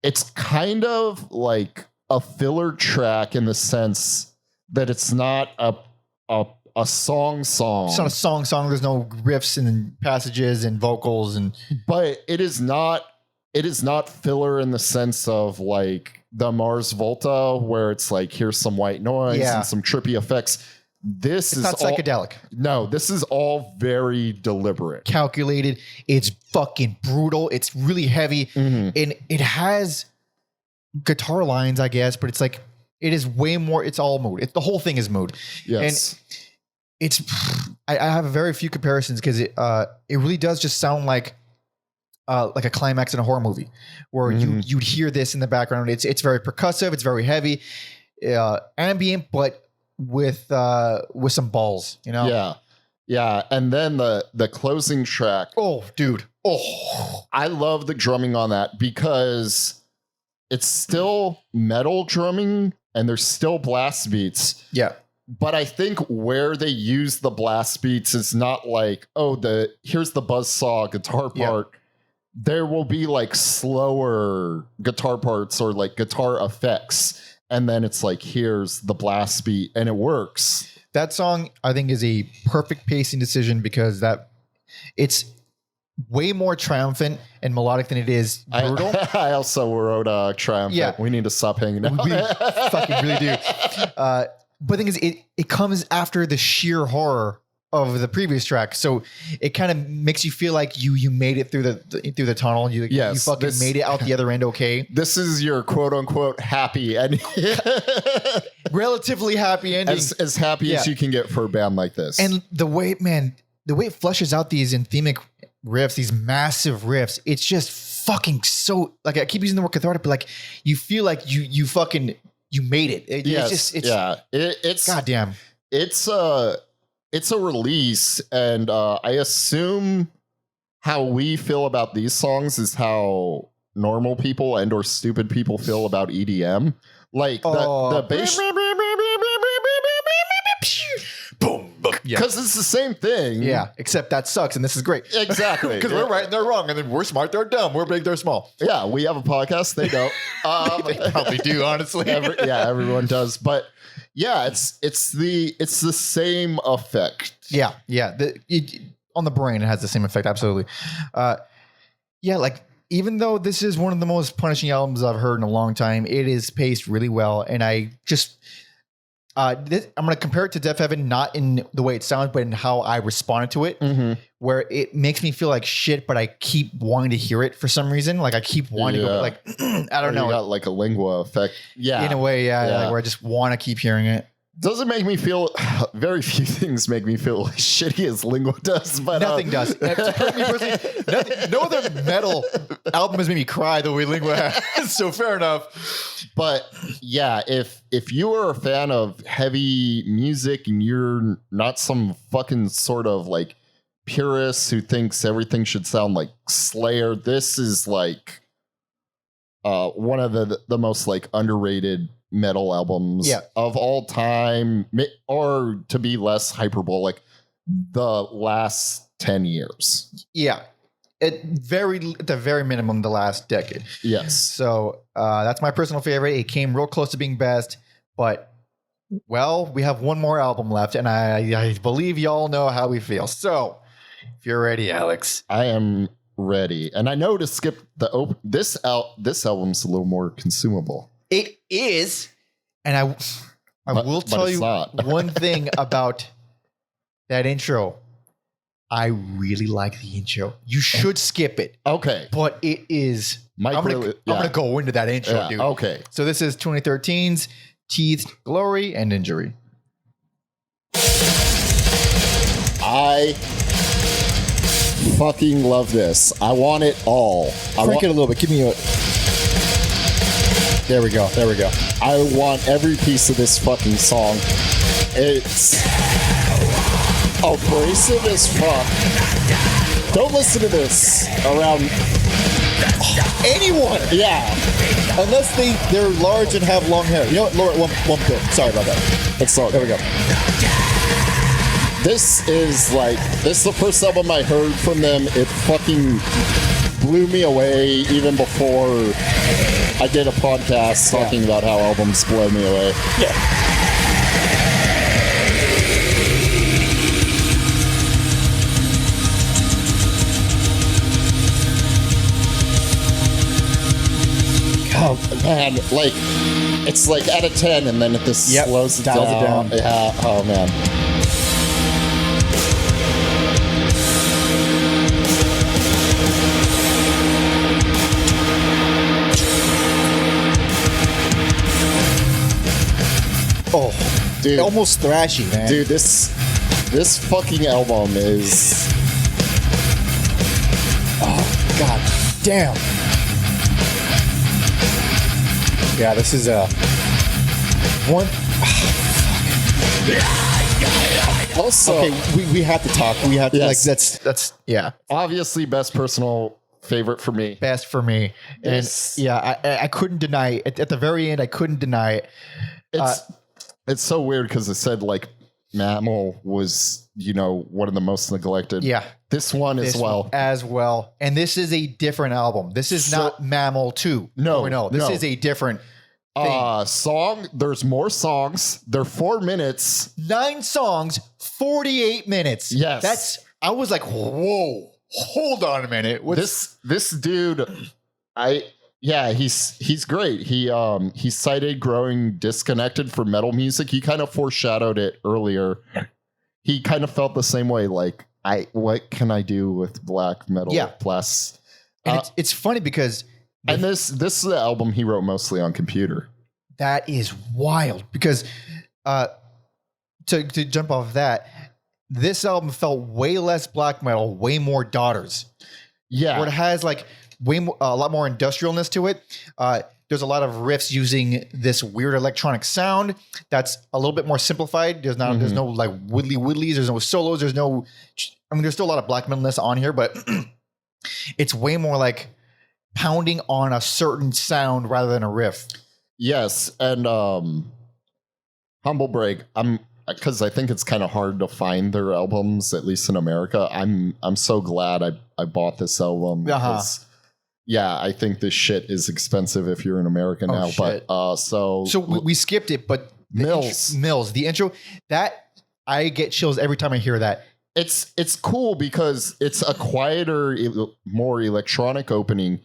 it's kind of like a filler track in the sense that it's not a song. It's not a song. There's no riffs and passages and vocals but it is not filler in the sense of like the Mars Volta where it's like here's some white noise and some trippy effects. It's not psychedelic. No, this is all very deliberate, calculated. It's fucking brutal. It's really heavy, and it has guitar lines, I guess, but it's like it is way more. It's all mood. The whole thing is mood. Yes. And it's I have a very few comparisons because it really does just sound like a climax in a horror movie where you'd hear this in the background. It's very percussive, it's very heavy, ambient, but with some balls, Yeah. And then the closing track. Oh, dude. Oh, I love the drumming on that because it's still metal drumming and there's still blast beats. Yeah. But I think where they use the blast beats is not like, here's the buzzsaw guitar part. There will be like slower guitar parts or like guitar effects. And then it's like, here's the blast beat and it works. That song, I think, is a perfect pacing decision because way more triumphant and melodic than it is brutal. I also wrote Triumphant. Yeah. We need to stop hanging out. We fucking really do. But the thing is, it comes after the sheer horror of the previous track, so it kind of makes you feel like you made it through the tunnel. You fucking made it out the other end okay. This is your quote unquote happy ending. Relatively happy ending. As happy as you can get for a band like this. And the way it fleshes out these anthemic riffs, these massive riffs, it's just fucking so, like, I keep using the word cathartic, but like you feel like you fucking made it. It's goddamn. It's a release, and I assume how we feel about these songs is how normal people and or stupid people feel about EDM. Like the bass, boom, because it's the same thing. Yeah, except that sucks, and this is great. Exactly, because we're right and they're wrong, and then we're smart, they're dumb. We're big, they're small. Yeah, we have a podcast. They don't. They probably do, honestly. Everyone does, but. Yeah, it's the same effect. Yeah. On the brain, it has the same effect. Absolutely. Like even though this is one of the most punishing albums I've heard in a long time, it is paced really well, and I just I'm going to compare it to Deaf Heaven, not in the way it sounds, but in how I responded to it, where it makes me feel like shit, but I keep wanting to hear it for some reason. Like I keep wanting to go, like, I don't know. You got like a lingua effect. Yeah. In a way, like where I just want to keep hearing it. Doesn't make me feel, very few things make me feel as shitty as Lingua does, but nothing does. To me personally, no other metal album has made me cry the way Lingua has. So fair enough. But yeah, if you are a fan of heavy music and you're not some fucking sort of like purist who thinks everything should sound like Slayer, this is like one of the most like underrated metal albums of all time, or to be less hyperbolic, the last 10 years. Yeah. At the very minimum, the last decade. Yes. So that's my personal favorite. It came real close to being best, but well, we have one more album left, and I believe y'all know how we feel. So if you're ready, Alex. I am ready. And I know to skip this album's a little more consumable. It is, and I will tell you one thing about that intro. I really like the intro. You should skip it. Okay. But it is... I'm gonna go into that intro, dude. Okay. So this is 2013's Teeth, Glory, and Injury. I fucking love this. I want it all. Crank it a little bit. Give me a... There we go. I want every piece of this fucking song. It's abrasive as fuck. Don't listen to this around anyone. Yeah. Unless they're large and have long hair. You know what? Lower it one bit. Sorry about that. Let's start. There we go. This is the first album I heard from them. It fucking blew me away even before I did a podcast talking about how albums blow me away. Yeah. Oh man, like it's like out of 10, and then it just slows it down. Yeah. Oh man. Oh, dude, almost thrashy, man. Dude, this fucking album is. Oh god, damn. Yeah, this is one. Also, okay, we have to talk. We have to like that's obviously best personal favorite for me. Best for me, and I couldn't deny it. At the very end, I couldn't deny it. It's so weird because it said like Mammal was, one of the most neglected. Yeah. This one as well. And this is a different album. This is not Mammal 2. No. This is a different thing. There's more songs. They're 4 minutes. 9 songs, 48 minutes. Yes. I was like, whoa. hold on a minute. This dude, he's great. He cited growing disconnected from metal music. He kind of foreshadowed it earlier. He kind of felt the same way. Like, what can I do with black metal? Yeah. Plus, And it's funny because this is the album he wrote mostly on computer. that is wild. Because to jump off of that, this album felt way less black metal, way more Daughters. Yeah, Where it has like way more, a lot more industrialness to it. There's a lot of riffs using this weird electronic sound that's a little bit more simplified. There's no like widdlies. There's no solos. There's still a lot of black metalness on here, but it's way more like pounding on a certain sound rather than a riff. yes, and humble brag. Because I think it's kind of hard to find their albums, at least in America. I'm so glad I bought this album. Because, yeah, I think this shit is expensive if you're in America now. Shit. But so we skipped it, but Mills. the intro, that I get chills every time I hear that. It's cool because it's a quieter, more electronic opening,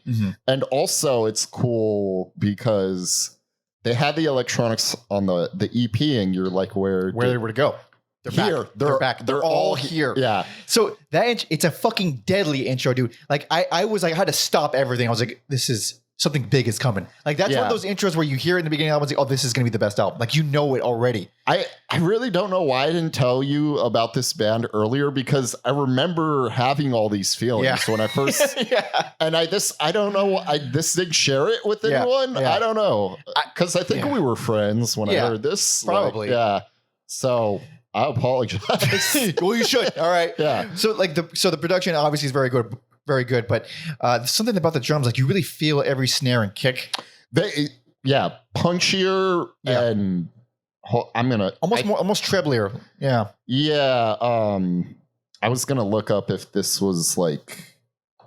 and also it's cool because they had the electronics on the EP, and you're like, where to go? They're here. back. They're back. They're all here. Yeah. So it's a fucking deadly intro, dude. Like I was like, I had to stop everything. I was like, this is something big is coming. Like that's one of those intros where you hear it in the beginning of the album, like, oh, this is gonna be the best album. Like you know it already. I really don't know why I didn't tell you about this band earlier, because I remember having all these feelings when I first and I don't know, I didn't share it with anyone. I don't know, because I think we were friends when I heard this, probably. So I apologize. Well, you should. All right. Yeah. So like the production obviously is very good, but there's something about the drums, like you really feel every snare and kick. Punchier and I'm gonna almost treblier. Yeah. Yeah. I was gonna look up if this was like,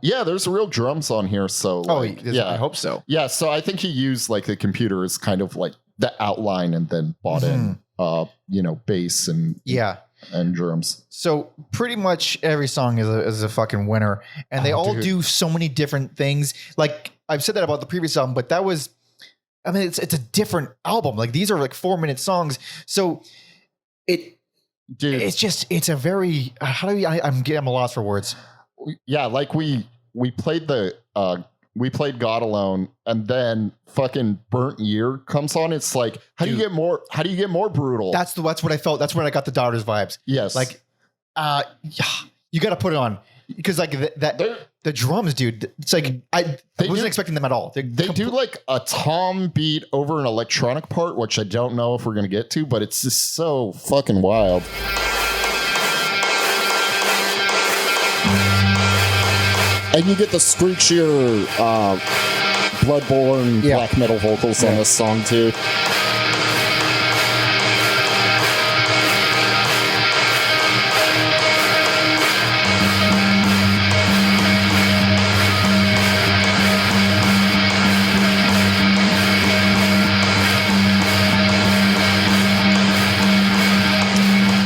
there's real drums on here. So I hope so. Yeah. So I think he used like the computer as kind of like the outline, and then bought in bass and drums. So pretty much every song is a fucking winner, and they all do so many different things. Like I've said that about the previous album, but it's a different album. Like these are like 4-minute songs, so it's a very I'm a loss for words. Yeah, like we played we played God Alone, and then fucking Burnt Year comes on. It's like, how do you get more brutal? That's what I felt. That's where I got the Daughters vibes. Yes. Like, you got to put it on, because like the drums, dude. It's like I wasn't expecting them at all. They do like a tom beat over an electronic part, which I don't know if we're gonna get to, but it's just so fucking wild. And you get the screechier, bloodborne black metal vocals on this song too.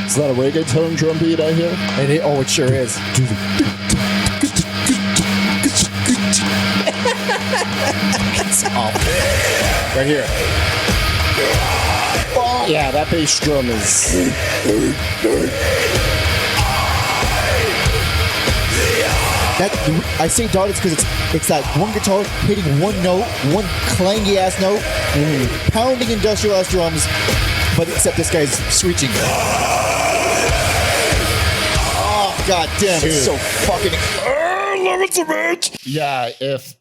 Is that a reggaeton drum beat I hear? It sure is. Right here. Yeah, that bass drum is. I say Daughters because it's that one guitar hitting one note, one clangy ass note, pounding industrial ass drums, but except this guy's screeching. Oh god damn! It's so fucking. Love it so much. Yeah, if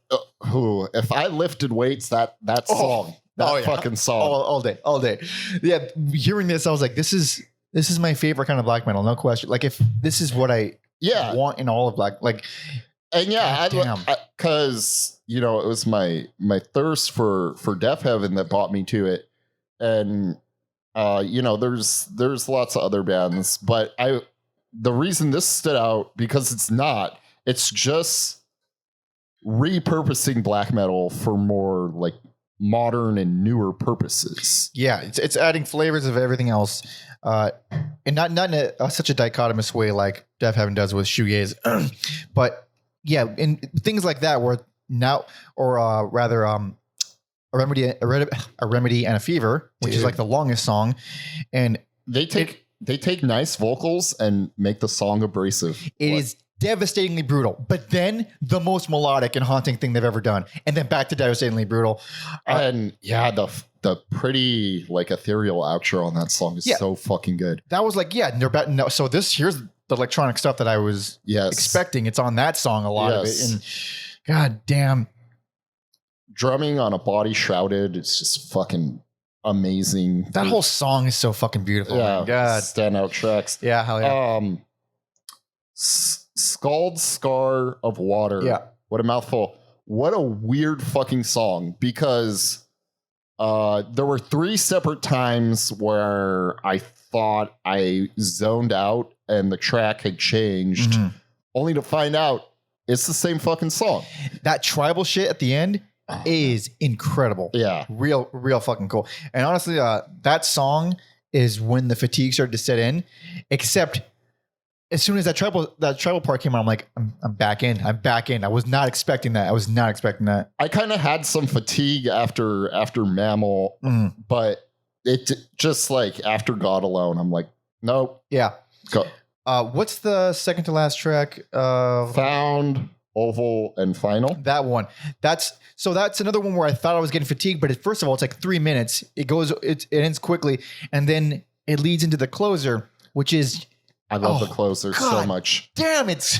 I lifted weights, that song, fucking song, all day. Yeah, hearing this, I was like, this is my favorite kind of black metal, no question. Like, if this is what I want in all of black, like, and because it was my thirst for Death Heaven that brought me to it, and there's lots of other bands, but the reason this stood out because it's just repurposing black metal for more like modern and newer purposes. Yeah, it's adding flavors of everything else, and not in such a dichotomous way like Deaf Heaven does with shoegaze, but yeah, in things like that where now, or rather, a remedy and a fever, which is like the longest song, and they take nice vocals and make the song abrasive. It is devastatingly brutal, but then the most melodic and haunting thing they've ever done, and then back to devastatingly brutal. And yeah, the pretty like ethereal outro on that song is so fucking good. That was like, yeah, they're no. So here's the electronic stuff that I was expecting. It's on that song, a lot of it, and god damn, drumming on a body shrouded. It's just fucking amazing. That whole song is so fucking beautiful. Yeah, my god, standout tracks. Yeah, hell yeah. Scald Scar of Water. Yeah. What a mouthful. What a weird fucking song, because there were 3 separate times where I thought I zoned out and the track had changed, only to find out it's the same fucking song. That tribal shit at the end is incredible. Yeah. Real fucking cool. And honestly, that song is when the fatigue started to set in, except as soon as that tribal part came on, I'm like, I'm back in. I was not expecting that. I kind of had some fatigue after Mammal, but it just like after God Alone, I'm like, nope. Yeah. Go. What's the second to last track? Found, Oval, and Final. That one. That's another one where I thought I was getting fatigued, but first of all, it's like 3 minutes. It ends quickly, and then it leads into the closer, which is. I love the closer so much. Damn, it's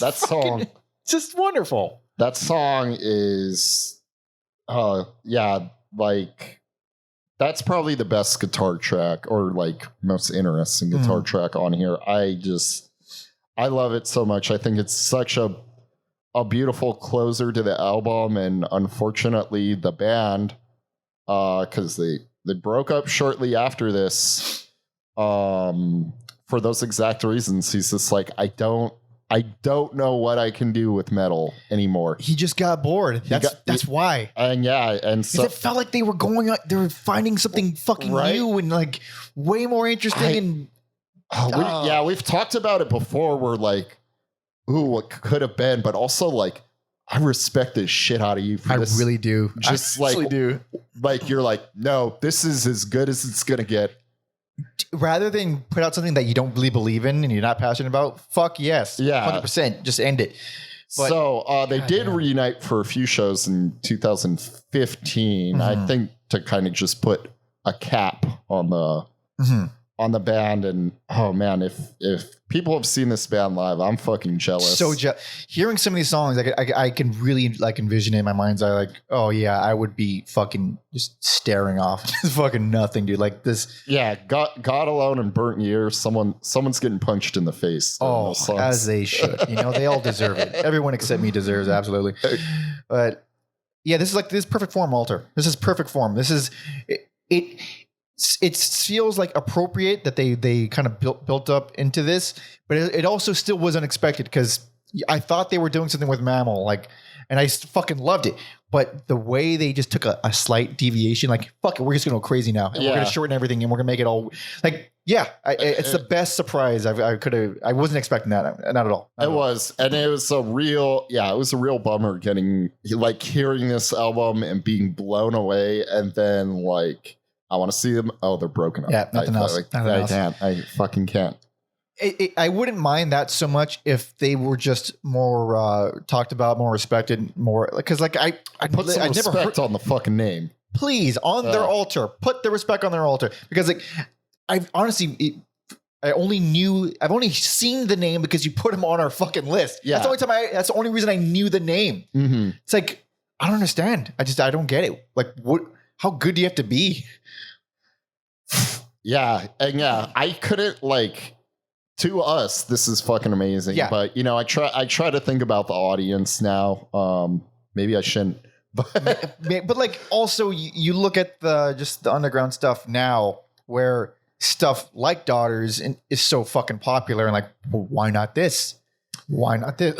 that song. Just wonderful. That song is, like that's probably the best guitar track or like most interesting guitar track on here. I love it so much. I think it's such a beautiful closer to the album, and unfortunately the band, because they broke up shortly after this, for those exact reasons. He's just like, I don't know what I can do with metal anymore. He just got bored. That's why. And so it felt like they were finding something fucking new and like way more interesting. We've talked about it before. We're like, ooh, what could have been, but also like, I respect the shit out of you for this. I really do. Just I really do. Like, you're like, no, this is as good as it's gonna get. Rather than put out something that you don't really believe in and you're not passionate about, fuck yes. Yeah. 100%. Just end it. But, so they did reunite for a few shows in 2015, I think, to kind of just put a cap on the band. And oh man, if people have seen this band live, I'm fucking jealous. So hearing some of these songs, I can really like envision it in my mind's eye. Like, oh yeah, I would be fucking just staring off, just fucking nothing, dude. Like this. Yeah, God Alone and Burnt Year. Someone's getting punched in the face. Oh, as they should. They all deserve it. Everyone except me deserves it, absolutely. But yeah, this is perfect form, Walter. This is perfect form. This is it. It feels like appropriate that they kind of built up into this, but it also still was unexpected because I thought they were doing something with Mammal, like, and I fucking loved it. But the way they just took a slight deviation, like, fuck it, we're just gonna go crazy now, and we're gonna shorten everything, and we're gonna make it all like, it's the best surprise I could have. I wasn't expecting that, not at all. It was a real bummer getting like hearing this album and being blown away, and then like. I want to see them. Oh, they're broken up. Yeah, nothing else. Can't. I fucking can't. I wouldn't mind that so much if they were just more talked about, more respected, more because like I put some respect on the fucking name. Please, on their altar, put the respect on their altar, because like I've honestly. I've only seen the name because you put him on our fucking list. Yeah. That's the only reason I knew the name. Mm-hmm. It's like, I don't understand. I don't get it. Like, how good do you have to be? Yeah. And I couldn't like, to us, this is fucking amazing. Yeah. But I try to think about the audience now. Maybe I shouldn't. But like also you look at the underground stuff now where stuff like Daughters is so fucking popular and like, well, why not this? Why not this?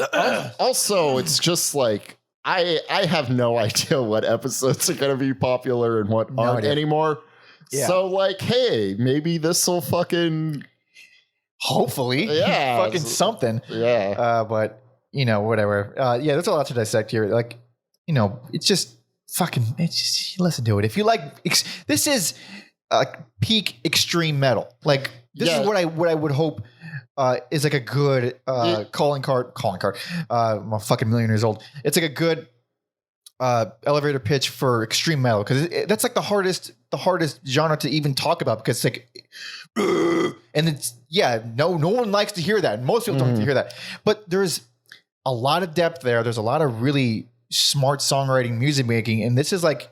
Also, it's just like, I have no idea what episodes are going to be popular and what aren't anymore. Yeah. So like, hey, maybe this will fucking hopefully, fucking something. Yeah. But whatever. Yeah, there's a lot to dissect here. Like, it's just fucking. It's just listen to it if you like. This is peak extreme metal. Like this is what I would hope. Is like a good calling card. I'm a fucking million years old. It's like a good elevator pitch for extreme metal because that's like the hardest genre to even talk about because it's like, and it's no one likes to hear that. Most people don't like to hear that, but there's a lot of depth there. There's a lot of really smart songwriting, music making, and this is like,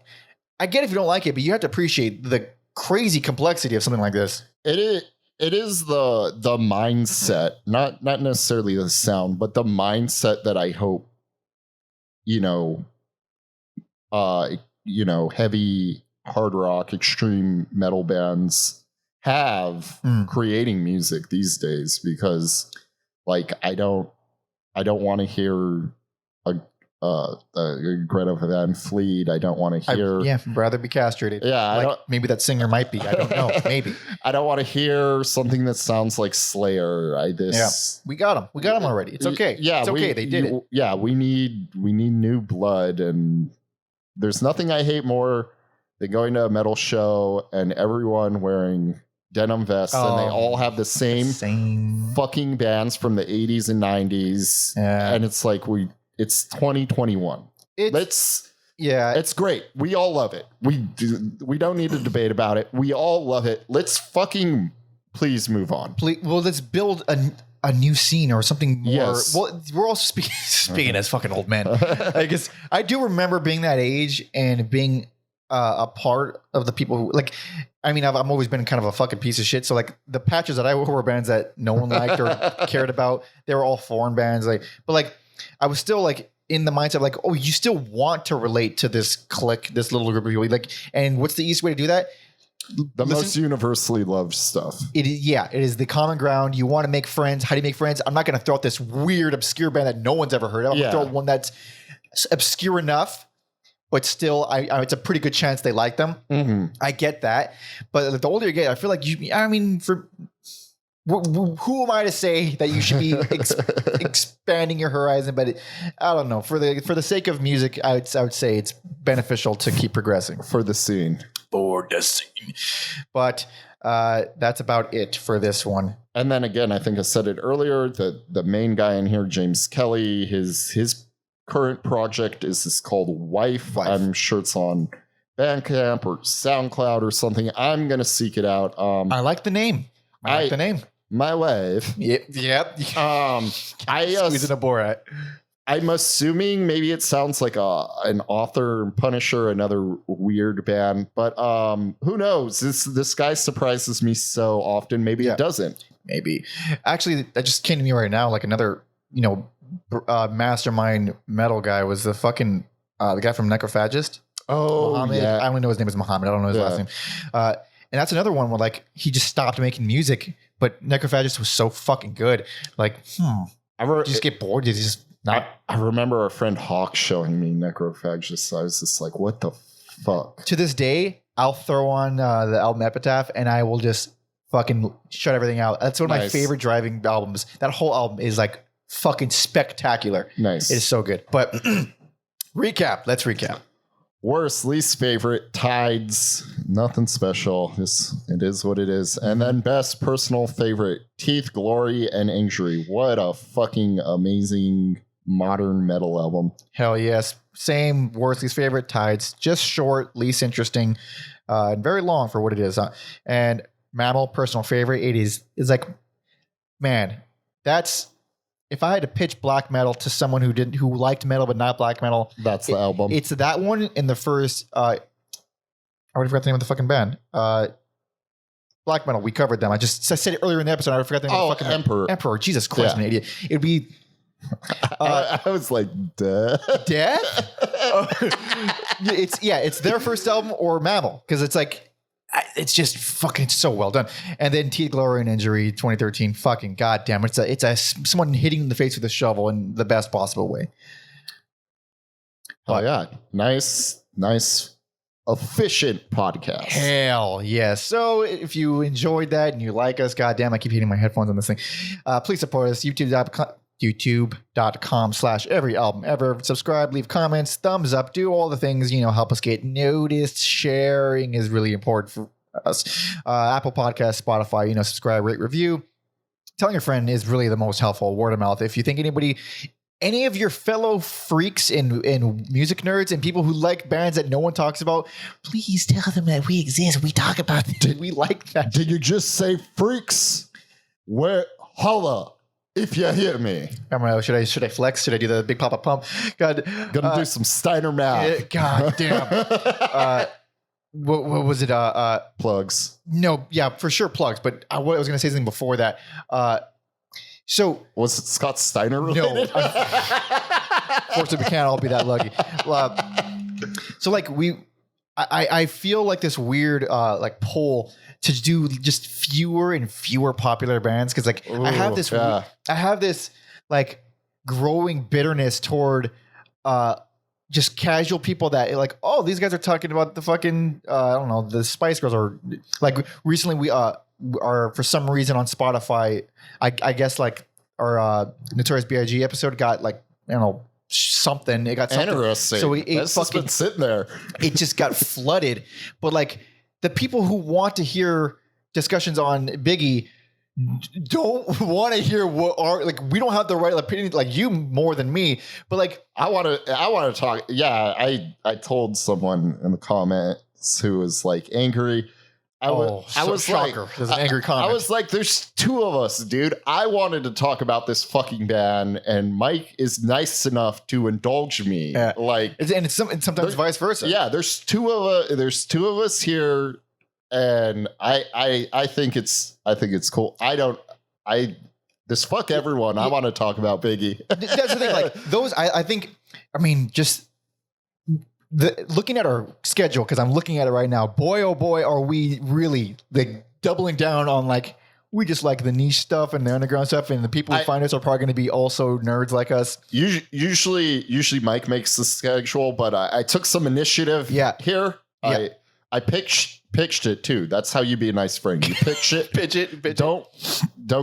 I get if you don't like it, but you have to appreciate the crazy complexity of something like this. It is the mindset, not necessarily the sound, but the mindset that I hope, heavy hard rock, extreme metal bands have creating music these days, because like I don't want to hear a Greta Van Fleet. I don't want to hear. I'd rather be castrated. Yeah, maybe that singer might be. I don't know. Maybe I don't want to hear something that sounds like Slayer. We got them. We got them already. It's okay. Yeah, it's okay. They did it. Yeah, we need new blood, and there's nothing I hate more than going to a metal show and everyone wearing denim vests and they all have the same fucking bands from the 80s and 90s, and it's like it's 2021. It's great. We all love it. We don't need to debate about it. We all love it. Let's fucking please move on. Well, let's build a new scene or something more. Yes. Well, we're all speaking as fucking old men. I guess I do remember being that age and being a part of the people who like. I mean, I've always been kind of a fucking piece of shit. So like the patches that I wore were bands that no one liked or cared about. They were all foreign bands. I was still like in the mindset of like, oh, you still want to relate to this clique, this little group of people. Like, and what's the easiest way to do that? Most universally loved stuff. It is the common ground. You want to make friends. How do you make friends? I'm not going to throw out this weird, obscure band that no one's ever heard of. I'm going to throw out one that's obscure enough, but still, it's a pretty good chance they like them. Mm-hmm. I get that. But the older you get, I feel like who am I to say that you should be expanding your horizon? But I don't know. For the sake of music, I would say it's beneficial to keep progressing. For the scene. But that's about it for this one. And then again, I think I said it earlier, the main guy in here, James Kelly, his current project is called Wife. I'm sure it's on Bandcamp or SoundCloud or something. I'm going to seek it out. I like the name. I like the name. My Wife. Yep. Squeezing a Borat. I'm assuming maybe it sounds like an Author and Punisher, another weird band, but who knows? This guy surprises me so often. Maybe it doesn't. Maybe. Actually, that just came to me right now. Like another, mastermind metal guy was the fucking the guy from Necrophagist. Oh, Muhammad. yeah. I only know his name is Muhammad. I don't know his last name. And that's another one where like he just stopped making music, but Necrophagist was so fucking good. Like, did you just get bored? Did you just not? I remember our friend Hawk showing me Necrophagist. I was just like, what the fuck? To this day, I'll throw on the album Epitaph and I will just fucking shut everything out. That's one of my favorite driving albums. That whole album is like fucking spectacular. Nice. It is so good. But recap. Let's recap. Worst, least favorite, Tides, nothing special. It is what it is. And then best personal favorite, Teeth, Glory, and Injury. What a fucking amazing modern metal album. Hell yes. Same worst, least favorite, Tides. Just short, least interesting, and very long for what it is. And Mammal, personal favorite. It's like, man, that's... If I had to pitch black metal to someone who liked metal but not black metal, that's the album. It's that one in the first. I already forgot the name of the fucking band. Black metal. We covered them. I said it earlier in the episode. I forgot the name of the fucking Emperor. Emperor. Jesus Christ, I'm an idiot. It'd be. I was like, Death. It's their first album or Mammal because it's like. It's just fucking so well done. And then Teeth, Glory, and Injury 2013. Fucking goddamn. It's a someone hitting in the face with a shovel in the best possible way. Oh yeah, nice, efficient podcast. Hell yes. So if you enjoyed that and you like us, goddamn, I keep hitting my headphones on this thing. Please support us. YouTube.com/every album ever. Subscribe, leave comments, thumbs up, do all the things, help us get noticed. Sharing is really important for us. Apple Podcasts, Spotify, subscribe, rate, review. Telling your friend is really the most helpful. Word of mouth. If you think any of your fellow freaks and music nerds and people who like bands that no one talks about, please tell them that we exist. We talk about it. We like that. Did you just say freaks? Where holla if you hear me. I don't know, should I flex? Should I do the big pop-up pump? God, Gonna do some Steiner math. God damn. What was it? Plugs. No, yeah, for sure plugs. But I was going to say something before that. So was it Scott Steiner related? No. Fortunately, we can't all be that lucky. So I feel like this weird pull to do just fewer and fewer popular bands because I have this growing bitterness toward just casual people that these guys are talking about the fucking I don't know, the Spice Girls, or recently we are for some reason on Spotify I guess our Notorious B.I.G. episode got something. It got something. Interesting. So it's fucking been sitting there. It just got flooded. But the people who want to hear discussions on Biggie don't want to hear what are we don't have the right opinion, you more than me. But I want to talk. Yeah, I told someone in the comments who was angry. I was shocker. There's an angry comment. I was like, there's two of us, dude. I wanted to talk about this fucking band, and Mike is nice enough to indulge me. Yeah. And sometimes vice versa. Yeah, there's two of us here, and I think it's cool. This fuck everyone. I want to talk about Biggie. That's the thing. Those I think. Just. Looking at our schedule, because I'm looking at it right now, boy, oh boy, are we really doubling down on we just like the niche stuff and the underground stuff, and the people who find us are probably going to be also nerds like us. Usually Mike makes the schedule, but I took some initiative here. Yeah. I pitched it too. That's how you be a nice friend. You pitch it. pitch it. Don't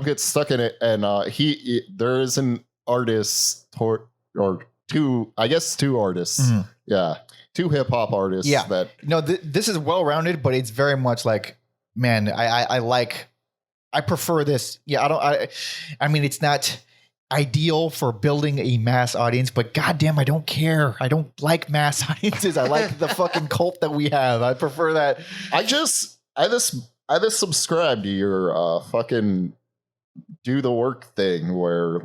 get stuck in it. And there is an artist or two artists. Mm-hmm. Yeah. Two hip hop artists. Yeah. This is well rounded, but it's very much man, I prefer this. Yeah. I mean, it's not ideal for building a mass audience, but goddamn, I don't care. I don't like mass audiences. I like the fucking cult that we have. I prefer that. I just subscribe to your fucking do the work thing where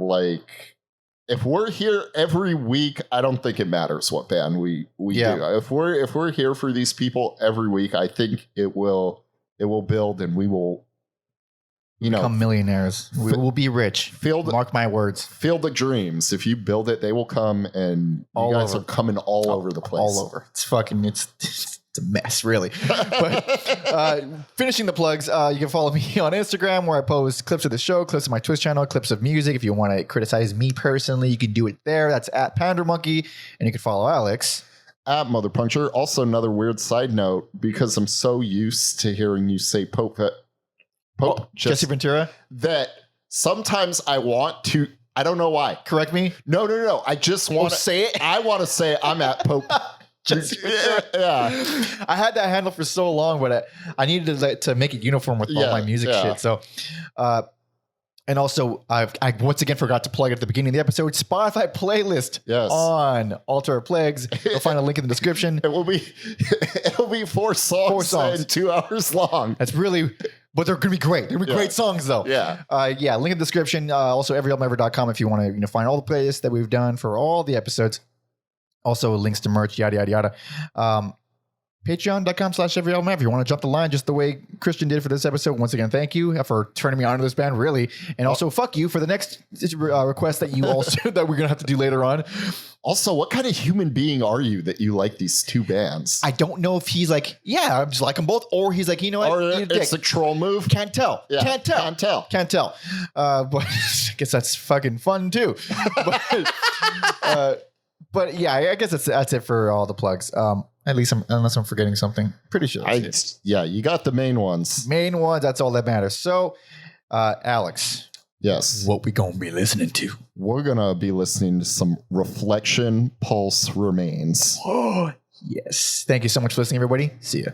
if we're here every week, I don't think it matters what band we do. If we're here for these people every week, I think it will build, and we will become millionaires. We will be rich. Mark my words. Field of dreams. If you build it, they will come, and you guys are coming all over the place. All over. It's a mess, really. But finishing the plugs, you can follow me on Instagram, where I post clips of the show, clips of my Twitch channel, clips of music. If you want to criticize me personally, you can do it there. That's at Pandermonkey. And you can follow Alex at Mother Puncture. Also, another weird side note, because I'm so used to hearing you say Pope Jesse Ventura, that sometimes I want to. I don't know why. Correct me? No. I just want to say it. I want to say I'm at Pope. Yeah. I had that handle for so long, but I needed to make it uniform with all my music shit. So, and also I once again forgot to plug at the beginning of the episode, Spotify playlist on Altar of Plagues. You'll find a link in the description. It'll be 4 songs and 2 hours long. That's really, but they're going to be great. They're going to be great songs though. Yeah. Link in the description. Also everyalbumever.com if you want to find all the playlists that we've done for all the episodes. Also links to merch, yada, yada, yada. Patreon.com/everyalbumever. If you want to jump the line just the way Christian did for this episode. Once again, thank you for turning me on to this band, really. And also fuck you for the next request that you also that we're going to have to do later on. Also, what kind of human being are you that you like these two bands? I don't know if he's I just like them both, or he's you know what? Or it's a troll move. Can't tell. Yeah. Can't tell. But I guess that's fucking fun too. But yeah, I guess that's it for all the plugs. At least unless I'm forgetting something. Pretty sure. You got the main ones. Main ones. That's all that matters. So, Alex. Yes. What we gonna be listening to? We're gonna be listening to some Reflection Pulse Remains. Oh, yes. Thank you so much for listening, everybody. See ya.